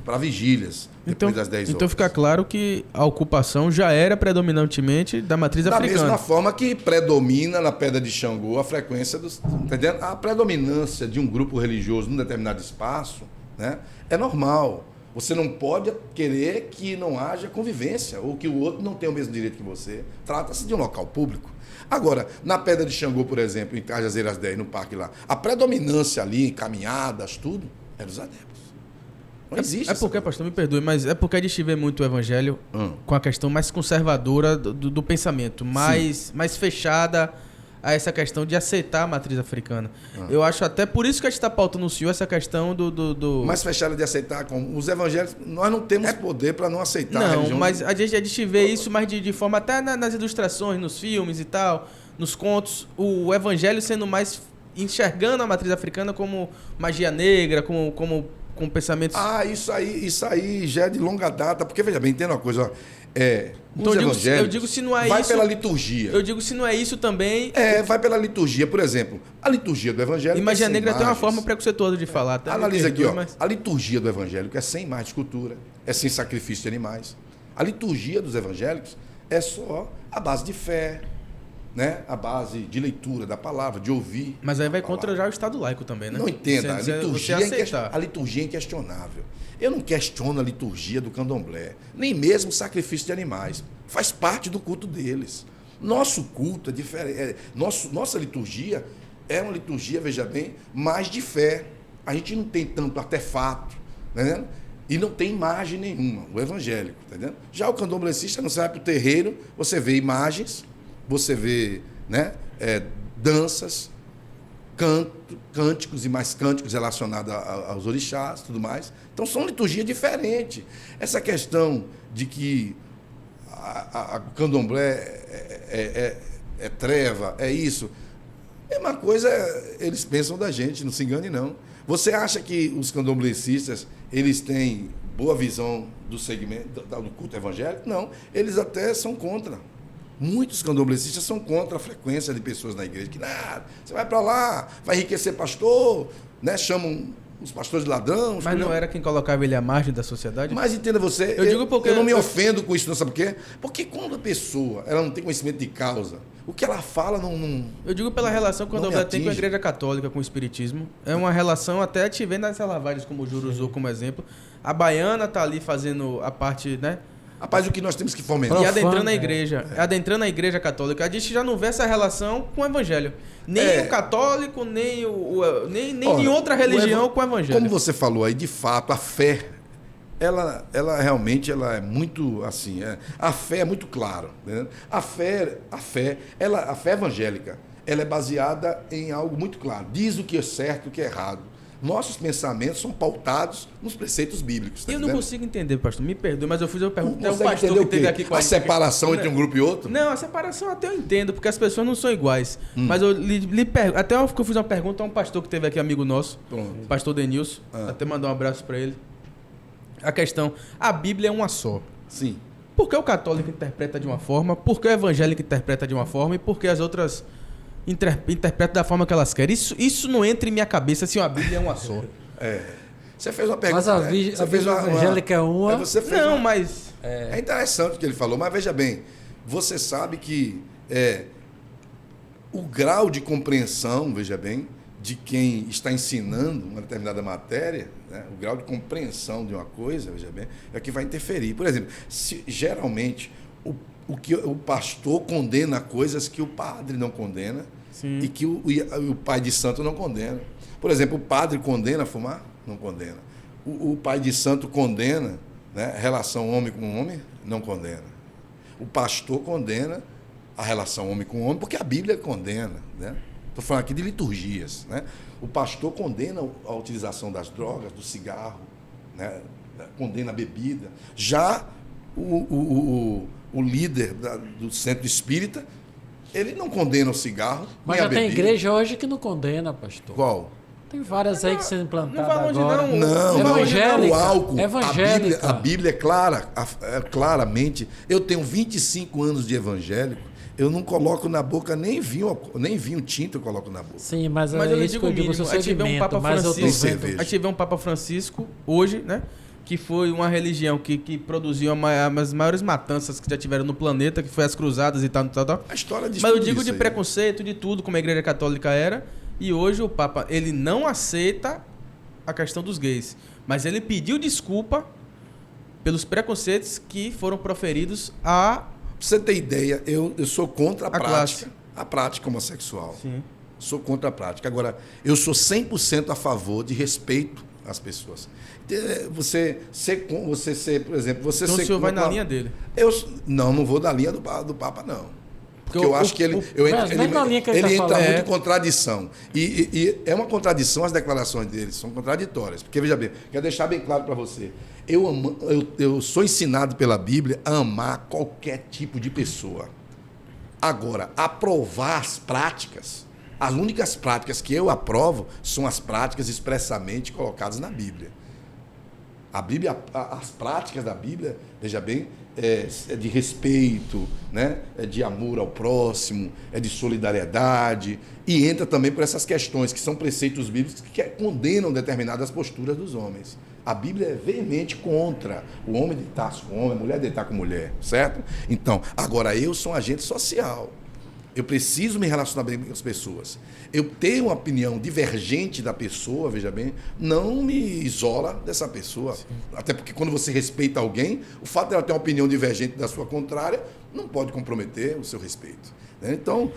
para vigílias depois das 10 horas. Então fica claro que a ocupação já era predominantemente da matriz africana. Da mesma forma que predomina na Pedra de Xangô a frequência dos... Tá entendendo? A predominância de um grupo religioso num determinado espaço, né, é normal. Você não pode querer que não haja convivência ou que o outro não tenha o mesmo direito que você. Trata-se de um local público. Agora, na Pedra de Xangô, por exemplo, em Cajazeiras 10, no parque lá, a predominância ali, caminhadas, tudo, é dos adeptos. Não existe. É porque, pastor, me perdoe, mas é porque a gente vê muito o evangelho com a questão mais conservadora do pensamento, mais fechada a essa questão de aceitar a matriz africana. Eu acho até por isso que a gente está pautando no senhor essa questão do... Mais fechada de aceitar, como os evangélicos, nós não temos poder para não aceitar a religião. Não, mas a gente vê isso mais de forma até nas ilustrações, nos filmes e tal, nos contos, o evangelho sendo mais enxergando a matriz africana como magia negra, com pensamentos... Isso aí já é de longa data, porque, veja bem, entenda uma coisa, ó, então eu digo se não é vai isso... pela liturgia. Eu digo se não é isso também... Vai pela liturgia. Por exemplo, a liturgia do evangélico e magia negra imagens. tem uma forma preconceituosa de falar. Até Analisa aqui, ó. Mas... A liturgia do evangélico é sem imagem de escultura, é sem sacrifício de animais. A liturgia dos evangélicos é só a base de fé, né? A base de leitura da palavra, de ouvir. Mas aí vai contra já o Estado laico também, né? Não entenda, a liturgia é inquestionável. Eu não questiono a liturgia do candomblé, nem mesmo o sacrifício de animais. Faz parte do culto deles. Nosso culto é diferente. Nossa liturgia é uma liturgia, veja bem, mais de fé. A gente não tem tanto artefato, né? E não tem imagem nenhuma, o evangélico, tá entendendo? Já o candomblessista, você vai para o terreiro, você vê imagens, você vê, né, danças, cânticos e mais cânticos relacionados aos orixás, tudo mais. Então são liturgias diferentes. Essa questão de que a candomblé é treva, é isso. É uma coisa, eles pensam da gente, não se engane não. Você acha que os candomblecistas, eles têm boa visão do segmento, do culto evangélico? Não, eles até são contra. Muitos candomblecistas são contra a frequência de pessoas na igreja, que nada, você vai para lá, vai enriquecer pastor, né? Chamam os pastores de ladrão. Mas não era quem colocava ele à margem da sociedade? Mas entenda você, eu não me ofendo com isso, não sabe por quê? Porque quando a pessoa ela não tem conhecimento de causa, o que ela fala não... Eu digo pela relação que o candomblé tem com a igreja católica, com o espiritismo. É uma relação, até te vendo nessas lavagens, como o Júlio usou como exemplo. A baiana tá ali fazendo a parte, né? Rapaz, o que nós temos que fomentar. E adentrando a igreja. Adentrando a igreja católica. A gente já não vê essa relação com o evangelho. Nem o católico, nem em outra religião com o evangelho. Como você falou aí, de fato, a fé, ela realmente ela é muito assim. A fé é muito clara. Né? A fé evangélica, ela é baseada em algo muito claro. Diz o que é certo e o que é errado. Nossos pensamentos são pautados nos preceitos bíblicos. Tá eu não consigo entender, pastor. Me perdoe, mas eu fiz uma pergunta. Você pastor que teve aqui com a separação entre um grupo e outro? Não, a separação até eu entendo, porque as pessoas não são iguais. Mas eu lhe pergunto. Até eu fiz uma pergunta a um pastor que teve aqui, amigo nosso, o pastor Denilson. Até mandar um abraço para ele. A questão: a Bíblia é uma só. Sim. Por que o católico interpreta de uma forma? Por que o evangélico interpreta de uma forma? E por que as outras interpretam da forma que elas querem? Isso não entra em minha cabeça se a Bíblia é uma só. Você fez uma pergunta. Mas a Bíblia evangélica é uma. Mas... É interessante o que ele falou, mas veja bem, você sabe que o grau de compreensão, veja bem, de quem está ensinando uma determinada matéria, né, o grau de compreensão de uma coisa, veja bem, é que vai interferir. Por exemplo, geralmente o que o pastor condena coisas que o padre não condena. Sim. E que o pai de santo não condena. Por exemplo, o padre condena fumar? Não condena. O pai de santo condena, né, relação homem com homem? Não condena. O pastor condena a relação homem com homem, porque a Bíblia condena, né? Estou falando aqui de liturgias, né? O pastor condena a utilização das drogas, do cigarro, né? Condena a bebida. Já o líder do centro espírita, ele não condena o cigarro. Mas já tem igreja hoje que não condena, pastor. Qual? Tem várias aí que são implantadas agora. Não, evangélica. O álcool. Evangélica. A Bíblia é clara, claramente. Eu tenho 25 anos de evangélico. Eu não coloco na boca nem vinho tinto eu coloco na boca. Sim, mas eu digo mínimo. A gente vê um Papa Francisco. A gente vê um Papa Francisco hoje, né? Que foi uma religião que produziu as maiores matanças que já tiveram no planeta, que foi as cruzadas e tal. A história diz Mas eu digo de preconceito, de tudo, como a Igreja Católica era. E hoje o Papa, ele não aceita a questão dos gays. Mas ele pediu desculpa pelos preconceitos que foram proferidos a... Pra você ter ideia, eu sou contra a prática. A prática homossexual. Sim. Sou contra a prática. Agora, eu sou 100% a favor de respeito às pessoas. Você ser, por exemplo... Então o senhor vai na linha dele? Não vou na linha do Papa, não. Porque eu acho que ele entra muito em contradição. E é uma contradição as declarações dele, são contraditórias. Porque, veja bem, quero deixar bem claro para você. Eu sou ensinado pela Bíblia a amar qualquer tipo de pessoa. Agora, aprovar as práticas, as únicas práticas que eu aprovo são as práticas expressamente colocadas na Bíblia. A Bíblia, as práticas da Bíblia, veja bem, é de respeito, né? É de amor ao próximo, é de solidariedade, e entra também por essas questões que são preceitos bíblicos que condenam determinadas posturas dos homens. A Bíblia é veemente contra o homem deitar com homem, a mulher deitar com mulher, certo? Então, agora eu sou um agente social. Eu preciso me relacionar bem com as pessoas. Eu ter uma opinião divergente da pessoa, veja bem, não me isola dessa pessoa. Sim. Até porque quando você respeita alguém, o fato de ela ter uma opinião divergente da sua contrária não pode comprometer o seu respeito. Né? Então,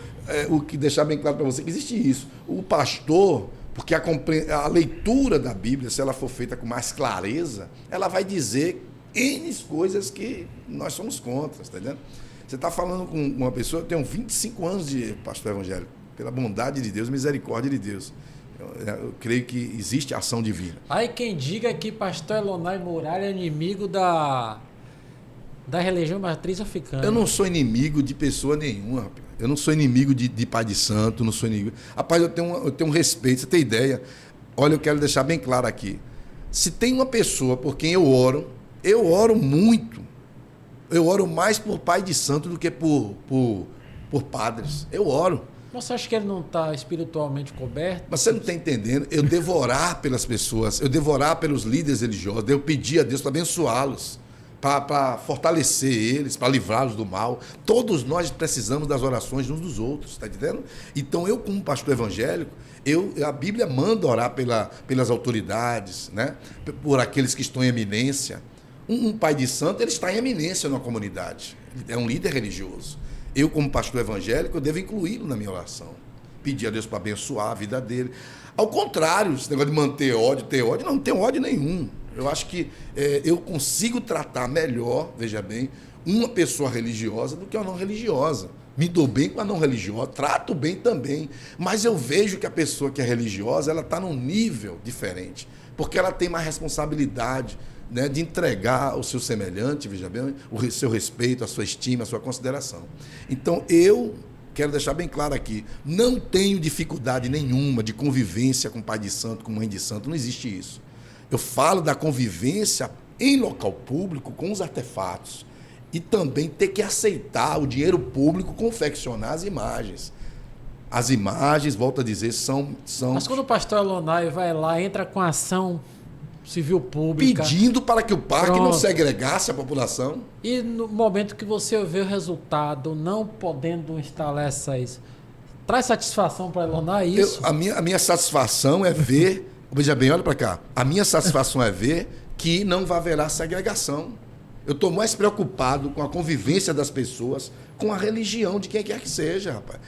o que deixar bem claro para você que existe isso. O pastor, porque a leitura da Bíblia, se ela for feita com mais clareza, ela vai dizer N coisas que nós somos contra, está entendendo? Você está falando com uma pessoa que tem 25 anos de pastor evangélico, pela bondade de Deus, misericórdia de Deus. Eu creio que existe ação divina. Aí quem diga que pastor Elonai Muralha é inimigo da religião matriz africana. Eu não sou inimigo de pessoa nenhuma, rapaz. Eu não sou inimigo de pai de santo, não sou inimigo. Rapaz, eu tenho um respeito, você tem ideia? Olha, eu quero deixar bem claro aqui. Se tem uma pessoa por quem eu oro muito. Eu oro mais por pai de santo do que por padres. Eu oro. Você acha que ele não está espiritualmente coberto? Mas você não está entendendo. Eu devorar pelas pessoas, eu devorar pelos líderes religiosos, eu pedir a Deus para abençoá-los, para fortalecer eles, para livrá-los do mal. Todos nós precisamos das orações uns dos outros, está entendendo? Então, eu, como pastor evangélico, a Bíblia manda orar pelas autoridades, né? Por aqueles que estão em eminência. Um pai de santo, ele está em eminência na comunidade. Ele é um líder religioso. Eu, como pastor evangélico, eu devo incluí-lo na minha oração. Pedir a Deus para abençoar a vida dele. Ao contrário, esse negócio de manter ódio, ter ódio, não tem ódio nenhum. Eu acho que eu consigo tratar melhor, veja bem, uma pessoa religiosa do que uma não religiosa. Me dou bem com a não religiosa, trato bem também. Mas eu vejo que a pessoa que é religiosa, ela está num nível diferente. Porque ela tem mais responsabilidade, né, de entregar ao seu semelhante, veja bem, o seu respeito, a sua estima, a sua consideração. Então, eu quero deixar bem claro aqui, não tenho dificuldade nenhuma de convivência com pai de santo, com mãe de santo, não existe isso. Eu falo da convivência em local público com os artefatos e também ter que aceitar o dinheiro público confeccionar as imagens. As imagens, volto a dizer, são... Mas quando o pastor Elonai vai lá, entra com ação civil pública... Pedindo para que o parque não segregasse a população. E no momento que você vê o resultado, não podendo instalar essas Traz satisfação para Eloná isso? A minha satisfação é ver, veja bem, olha para cá, a minha satisfação é ver que não vai haverá segregação. Eu estou mais preocupado com a convivência das pessoas, com a religião de quem quer que seja, rapaz.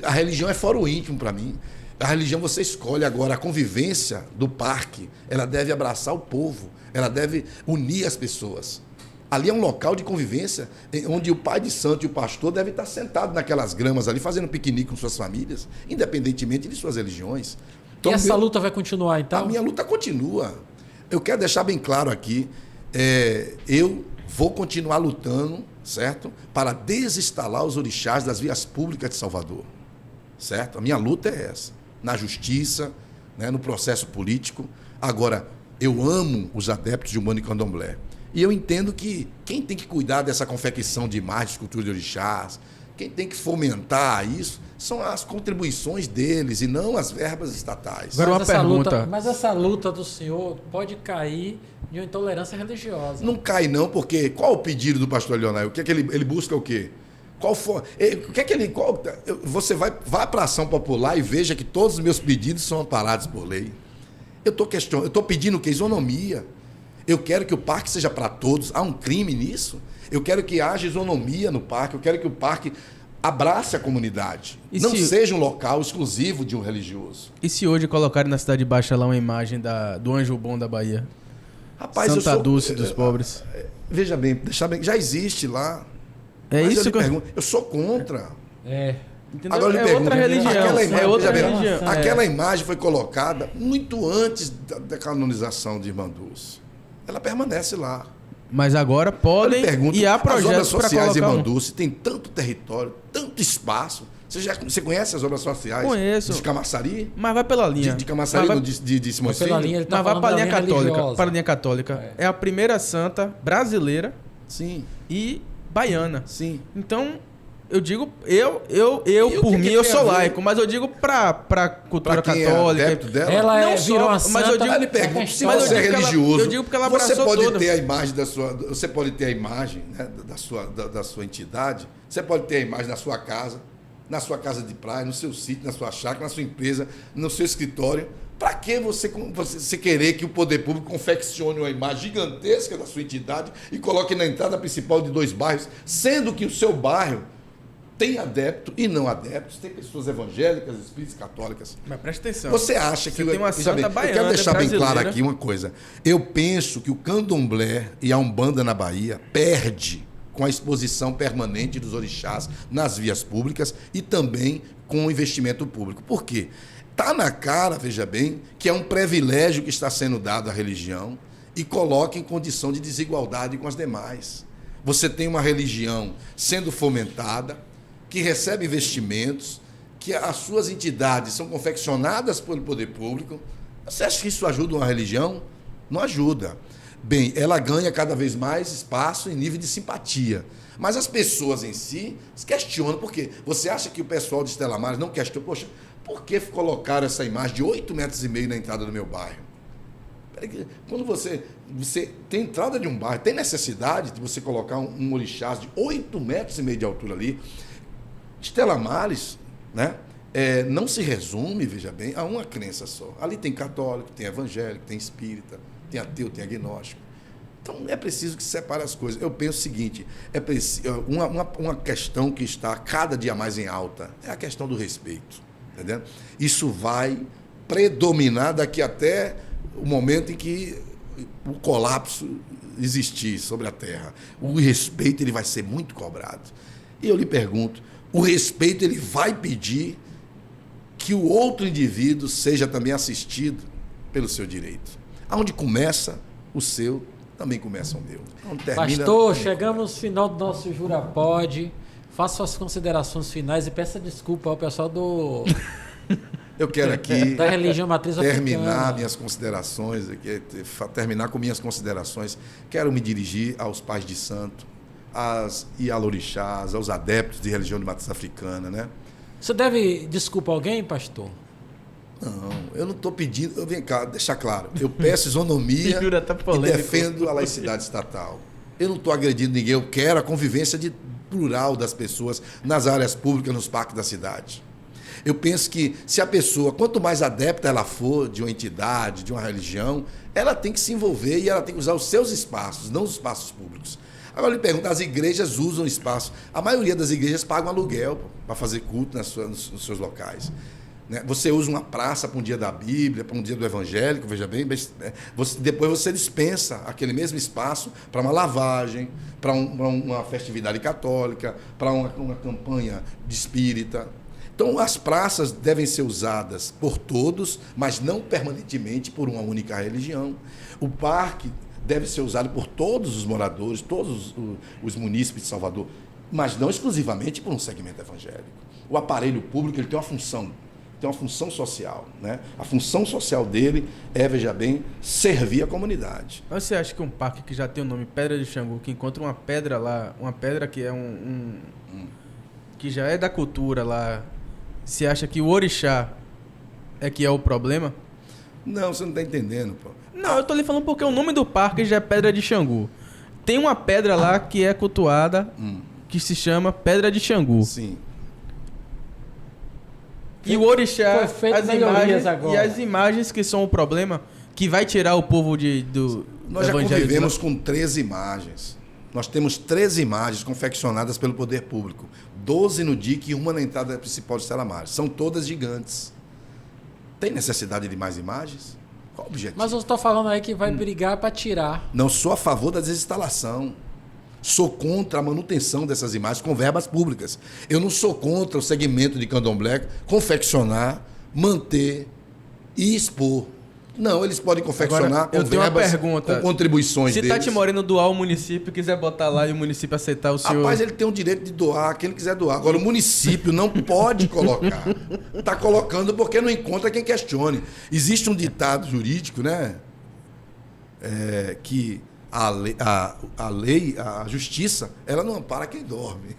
A religião é fora o íntimo para mim. A religião você escolhe. Agora, a convivência do parque, ela deve abraçar o povo, ela deve unir as pessoas. Ali é um local de convivência onde o pai de santo e o pastor devem estar sentados naquelas gramas ali, fazendo piquenique com suas famílias, independentemente de suas religiões. Então, e essa luta vai continuar, então? A minha luta continua. Eu quero deixar bem claro aqui, eu vou continuar lutando, certo? Para desinstalar os orixás das vias públicas de Salvador, certo? A minha luta é essa, na justiça, né, no processo político. Agora, eu amo os adeptos de Umbanda e Candomblé. E eu entendo que quem tem que cuidar dessa confecção de imagens, de cultura de orixás, quem tem que fomentar isso, são as contribuições deles e não as verbas estatais. Agora uma pergunta. Mas essa luta do senhor pode cair em uma intolerância religiosa. Não cai não, porque qual o pedido do pastor Leonel? O que é que ele busca o quê? Qual for, o que é que ele... você vai para a ação popular e veja que todos os meus pedidos são amparados por lei. Eu estou pedindo o quê? Isonomia. Eu quero que o parque seja para todos. Há um crime nisso? Eu quero que haja isonomia no parque. Eu quero que o parque abrace a comunidade. Não seja um local exclusivo de um religioso. E se hoje colocarem na Cidade Baixa lá uma imagem do Anjo Bom da Bahia? Rapaz, Santa Dulce dos pobres. Veja bem, já existe lá. É mas isso que eu sou contra. Entendeu? Agora eu lhe pergunto, outra religião. É outra religião. Aquela imagem foi colocada muito antes da canonização de Irmã Dulce. Ela permanece lá. Mas agora podem e há projetos para colocar. As obras sociais de Irmã Dulce tem tanto território, tanto espaço. Você conhece as obras sociais? Conheço. De Camaçari? Mas vai pela linha. De Camaçari, de Simões Filho? Mas vai para a linha católica. Para a linha católica. É a primeira santa brasileira. Sim. E baiana. Sim. Então, eu digo, por mim, eu sou laico, mas eu digo pra cultura católica. É dela, ela virou uma santa. Mas eu digo, pergunto, se você é religioso, eu digo porque ela abraçou você pode tudo. ter a imagem você pode ter a imagem, né, da sua entidade, você pode ter a imagem na sua casa de praia, no seu sítio, na sua chácara, na sua empresa, no seu escritório. Para que você querer que o poder público confeccione uma imagem gigantesca da sua entidade e coloque na entrada principal de 2 bairros, sendo que o seu bairro tem adepto e não adeptos, tem pessoas evangélicas, espíritas, católicas. Mas presta atenção. Você acha que... tem uma santa baiana, eu quero deixar bem brasileira. claro aqui uma coisa. Eu penso que o candomblé e a Umbanda na Bahia perde com a exposição permanente dos orixás nas vias públicas e também com o investimento público. Por quê? Está na cara, veja bem, que é um privilégio que está sendo dado à religião e coloca em condição de desigualdade com as demais. Você tem uma religião sendo fomentada, que recebe investimentos, que as suas entidades são confeccionadas pelo poder público. Você acha que isso ajuda uma religião? Não ajuda. Bem, ela ganha cada vez mais espaço em nível de simpatia. Mas as pessoas em si se questionam. Por quê? Você acha que o pessoal de Estela Maris não questiona? Poxa, por que colocaram essa imagem de 8,5 metros na entrada do meu bairro? Quando você tem entrada de um bairro, tem necessidade de você colocar um orixás de 8,5 metros de altura ali. Estela Maris, né, não se resume, veja bem, a uma crença só. Ali tem católico, tem evangélico, tem espírita, tem ateu, tem agnóstico. Então é preciso que se separe as coisas. Eu penso o seguinte, uma questão que está cada dia mais em alta é a questão do respeito. Entendeu? Isso vai predominar daqui até o momento em que o colapso existir sobre a Terra. O respeito ele vai ser muito cobrado. E eu lhe pergunto, o respeito ele vai pedir que o outro indivíduo seja também assistido pelo seu direito. Aonde começa o seu, também começa o meu. Onde termina, Pastor, chegamos no final do nosso Jurapod. Faça suas considerações finais e peça desculpa ao pessoal eu quero aqui da religião matriz terminar minhas considerações, terminar com minhas considerações. Quero me dirigir aos pais de santo, às Ialorixás, aos adeptos de religião de matriz africana, né? Você deve desculpa a alguém, pastor? Não, eu não estou pedindo. Vem cá, deixar claro. Eu peço isonomia e defendo a laicidade estatal. Eu não estou agredindo ninguém, eu quero a convivência plural das pessoas nas áreas públicas, nos parques da cidade. Eu penso que se a pessoa, quanto mais adepta ela for de uma entidade, de uma religião, ela tem que se envolver e ela tem que usar os seus espaços, não os espaços públicos. Agora eu lhe pergunto, as igrejas usam espaço. A maioria das igrejas pagam aluguel para fazer culto nos seus locais. Né? Você usa uma praça para um dia da Bíblia, para um dia do evangélico, veja bem, depois você dispensa aquele mesmo espaço para uma lavagem, para uma festividade católica, para uma campanha de espírita. Então, as praças devem ser usadas por todos, mas não permanentemente por uma única religião. O parque deve ser usado por todos os moradores, todos os munícipes de Salvador, mas não exclusivamente por um segmento evangélico. O aparelho público ele tem uma função social. Né? A função social dele é, veja bem, servir a comunidade. Mas você acha que um parque que já tem o nome Pedra de Xangô, que encontra uma pedra lá, uma pedra que é que já é da cultura lá, você acha que o orixá é que é o problema? Não, você não está entendendo, pô. Não, eu tô lhe falando porque o nome do parque já é Pedra de Xangô. Tem uma pedra lá que é cultuada, que se chama Pedra de Xangô. Sim. E o orixá, as imagens que são o problema, que vai tirar o povo do Nós já convivemos com 13 imagens. Nós temos 13 imagens confeccionadas pelo poder público. 12 no DIC e uma na entrada principal de Stella Maris. São todas gigantes. Tem necessidade de mais imagens? Qual o objetivo? Mas você está falando aí que vai brigar para tirar. Não sou a favor da desinstalação. Sou contra a manutenção dessas imagens com verbas públicas. Eu não sou contra o segmento de candomblé confeccionar, manter e expor. Não, eles podem confeccionar. Agora, com verbas, com contribuições deles. Se Tati Moreno doar o município, quiser botar lá e o município aceitar o seu... Rapaz, ele tem o direito de doar quem ele quiser doar. Agora, o município não pode colocar. Está colocando porque não encontra quem questione. Existe um ditado jurídico, né? Que a lei, a justiça, ela não ampara quem dorme.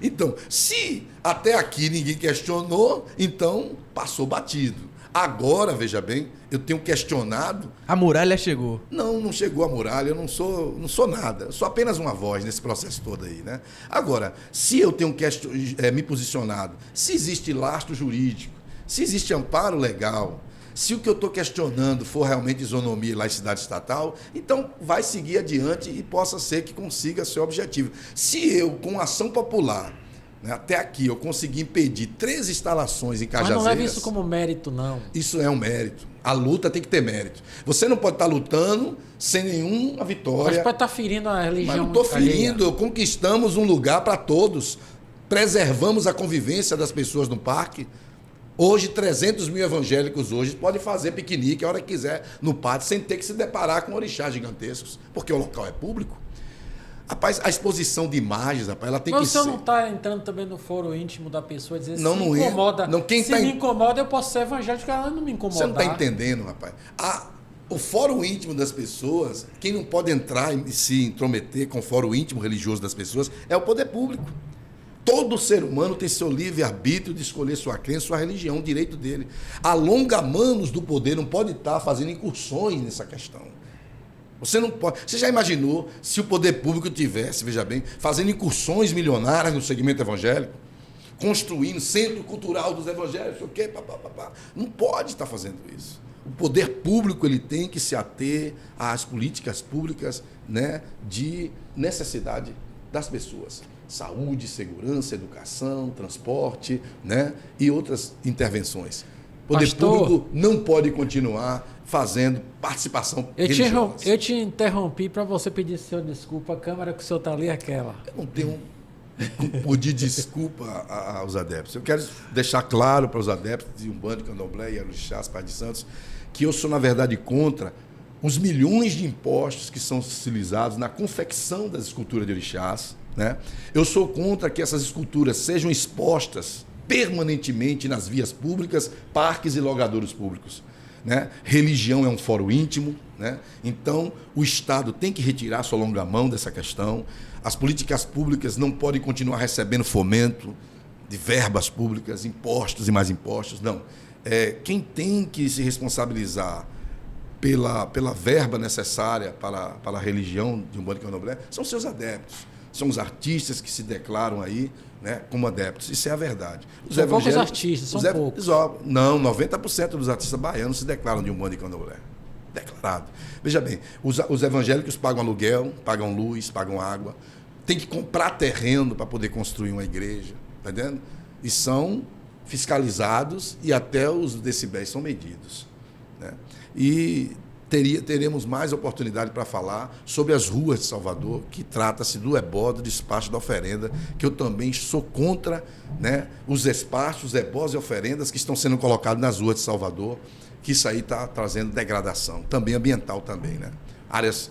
Então, se até aqui ninguém questionou, então passou batido. Agora, veja bem, eu tenho questionado... A muralha chegou. Não chegou a muralha, eu não sou nada. Eu sou apenas uma voz nesse processo todo aí, né? Agora, se eu tenho me posicionado, se existe lastro jurídico, se existe amparo legal, se o que eu estou questionando for realmente isonomia e laicidade estatal, então vai seguir adiante e possa ser que consiga seu objetivo. Se eu, com ação popular... Até aqui eu consegui impedir 3 instalações em Cajazeiras. Mas não leve isso como mérito, não. Isso é um mérito. A luta tem que ter mérito. Você não pode estar lutando sem nenhuma vitória. Mas pode estar ferindo a religião. Mas não estou ferindo. Conquistamos um lugar para todos. Preservamos a convivência das pessoas no parque. Hoje, 300 mil evangélicos hoje podem fazer piquenique a hora que quiser no pátio sem ter que se deparar com orixás gigantescos. Porque o local é público. Rapaz, a exposição de imagens, rapaz, ela tem que ser... Mas você não está entrando também no foro íntimo da pessoa e dizer não, se não incomoda. Não, se me incomoda, eu posso ser evangélico, ela não me incomoda. Você não está entendendo, rapaz. O fórum íntimo das pessoas, quem não pode entrar e se intrometer com o fórum íntimo religioso das pessoas é o poder público. Todo ser humano tem seu livre-arbítrio de escolher sua crença, sua religião, o direito dele. Alonga-manos do poder não pode estar fazendo incursões nessa questão. Você não pode. Você já imaginou se o poder público tivesse, veja bem, fazendo incursões milionárias no segmento evangélico, construindo centro cultural dos evangélicos, o quê? Papá. Não pode estar fazendo isso. O poder público ele tem que se ater às políticas públicas, né, de necessidade das pessoas. Saúde, segurança, educação, transporte, né, e outras intervenções. O poder público não pode continuar fazendo participação religiosa. Eu te interrompi para você pedir senhor desculpa. A câmera que o senhor está ali é aquela. Eu não tenho pedir desculpa aos adeptos. Eu quero deixar claro para os adeptos de Umbanda, Candomblé e Orixás, Pai de Santos, que eu sou, na verdade, contra os milhões de impostos que são utilizados na confecção das esculturas de orixás. Né? Eu sou contra que essas esculturas sejam expostas permanentemente nas vias públicas, parques e logradouros públicos. Né? Religião é um fórum íntimo, né? Então o Estado tem que retirar sua longa mão dessa questão. As políticas públicas não podem continuar recebendo fomento de verbas públicas, impostos e mais impostos, não. Quem tem que se responsabilizar pela verba necessária para a religião de Umbanda e Candomblé são seus adeptos. são os artistas que se declaram aí, né, como adeptos. Isso é a verdade. São poucos artistas, são poucos. Não, 90% dos artistas baianos se declaram de Umbanda e Candomblé. Declarado. Veja bem, os evangélicos pagam aluguel, pagam luz, pagam água, tem que comprar terreno para poder construir uma igreja, tá entendendo? E são fiscalizados e até os decibéis são medidos, né? E teremos mais oportunidade para falar sobre as ruas de Salvador, que trata-se do ebó, do despacho da oferenda, que eu também sou contra, né, os despachos, ebós e oferendas que estão sendo colocados nas ruas de Salvador, que isso aí está trazendo degradação, também ambiental também, né? Áreas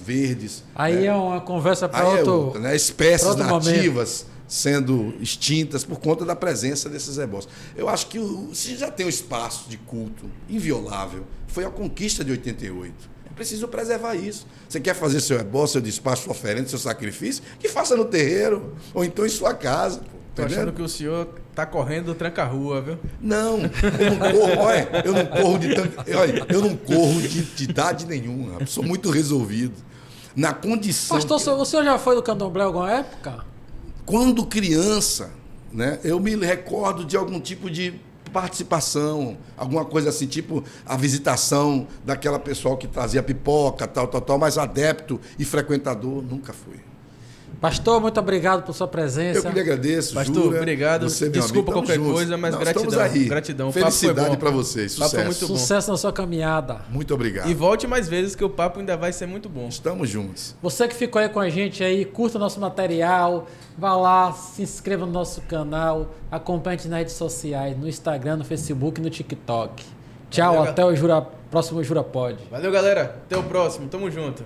verdes. Aí né? é uma conversa para outro, né? Espécies outro nativas sendo extintas por conta da presença desses ebós. Eu acho que se já tem um espaço de culto inviolável, foi a conquista de 88. É preciso preservar isso. Você quer fazer seu ebó, seu despacho, sua oferenda, seu sacrifício? Que faça no terreiro ou então em sua casa. Tô achando que o senhor tá correndo tranca-rua, viu? Não, eu não corro, olha, eu não corro de idade nenhuma. Sou muito resolvido. Na condição. Pastor, o senhor já foi do Candomblé alguma época? Quando criança, né, eu me recordo de algum tipo de participação, alguma coisa assim, tipo a visitação daquela pessoal que trazia pipoca, tal, mas adepto e frequentador nunca fui. Pastor, muito obrigado por sua presença. Eu que lhe agradeço, Pastor, Jura, obrigado. você, desculpa amigo, qualquer juntos. coisa, mas Não, gratidão. Estamos aí. Gratidão. Felicidade para vocês. Papo Sucesso. muito bom. Sucesso na sua caminhada. Muito obrigado. E volte mais vezes que o papo ainda vai ser muito bom. Estamos juntos. Você que ficou aí com a gente aí, curta o nosso material, vá lá, se inscreva no nosso canal, acompanhe a gente nas redes sociais, no Instagram, no Facebook e no TikTok. Tchau, Valeu, até o próximo Jura Pod. Valeu, galera. Até o próximo. Tamo junto.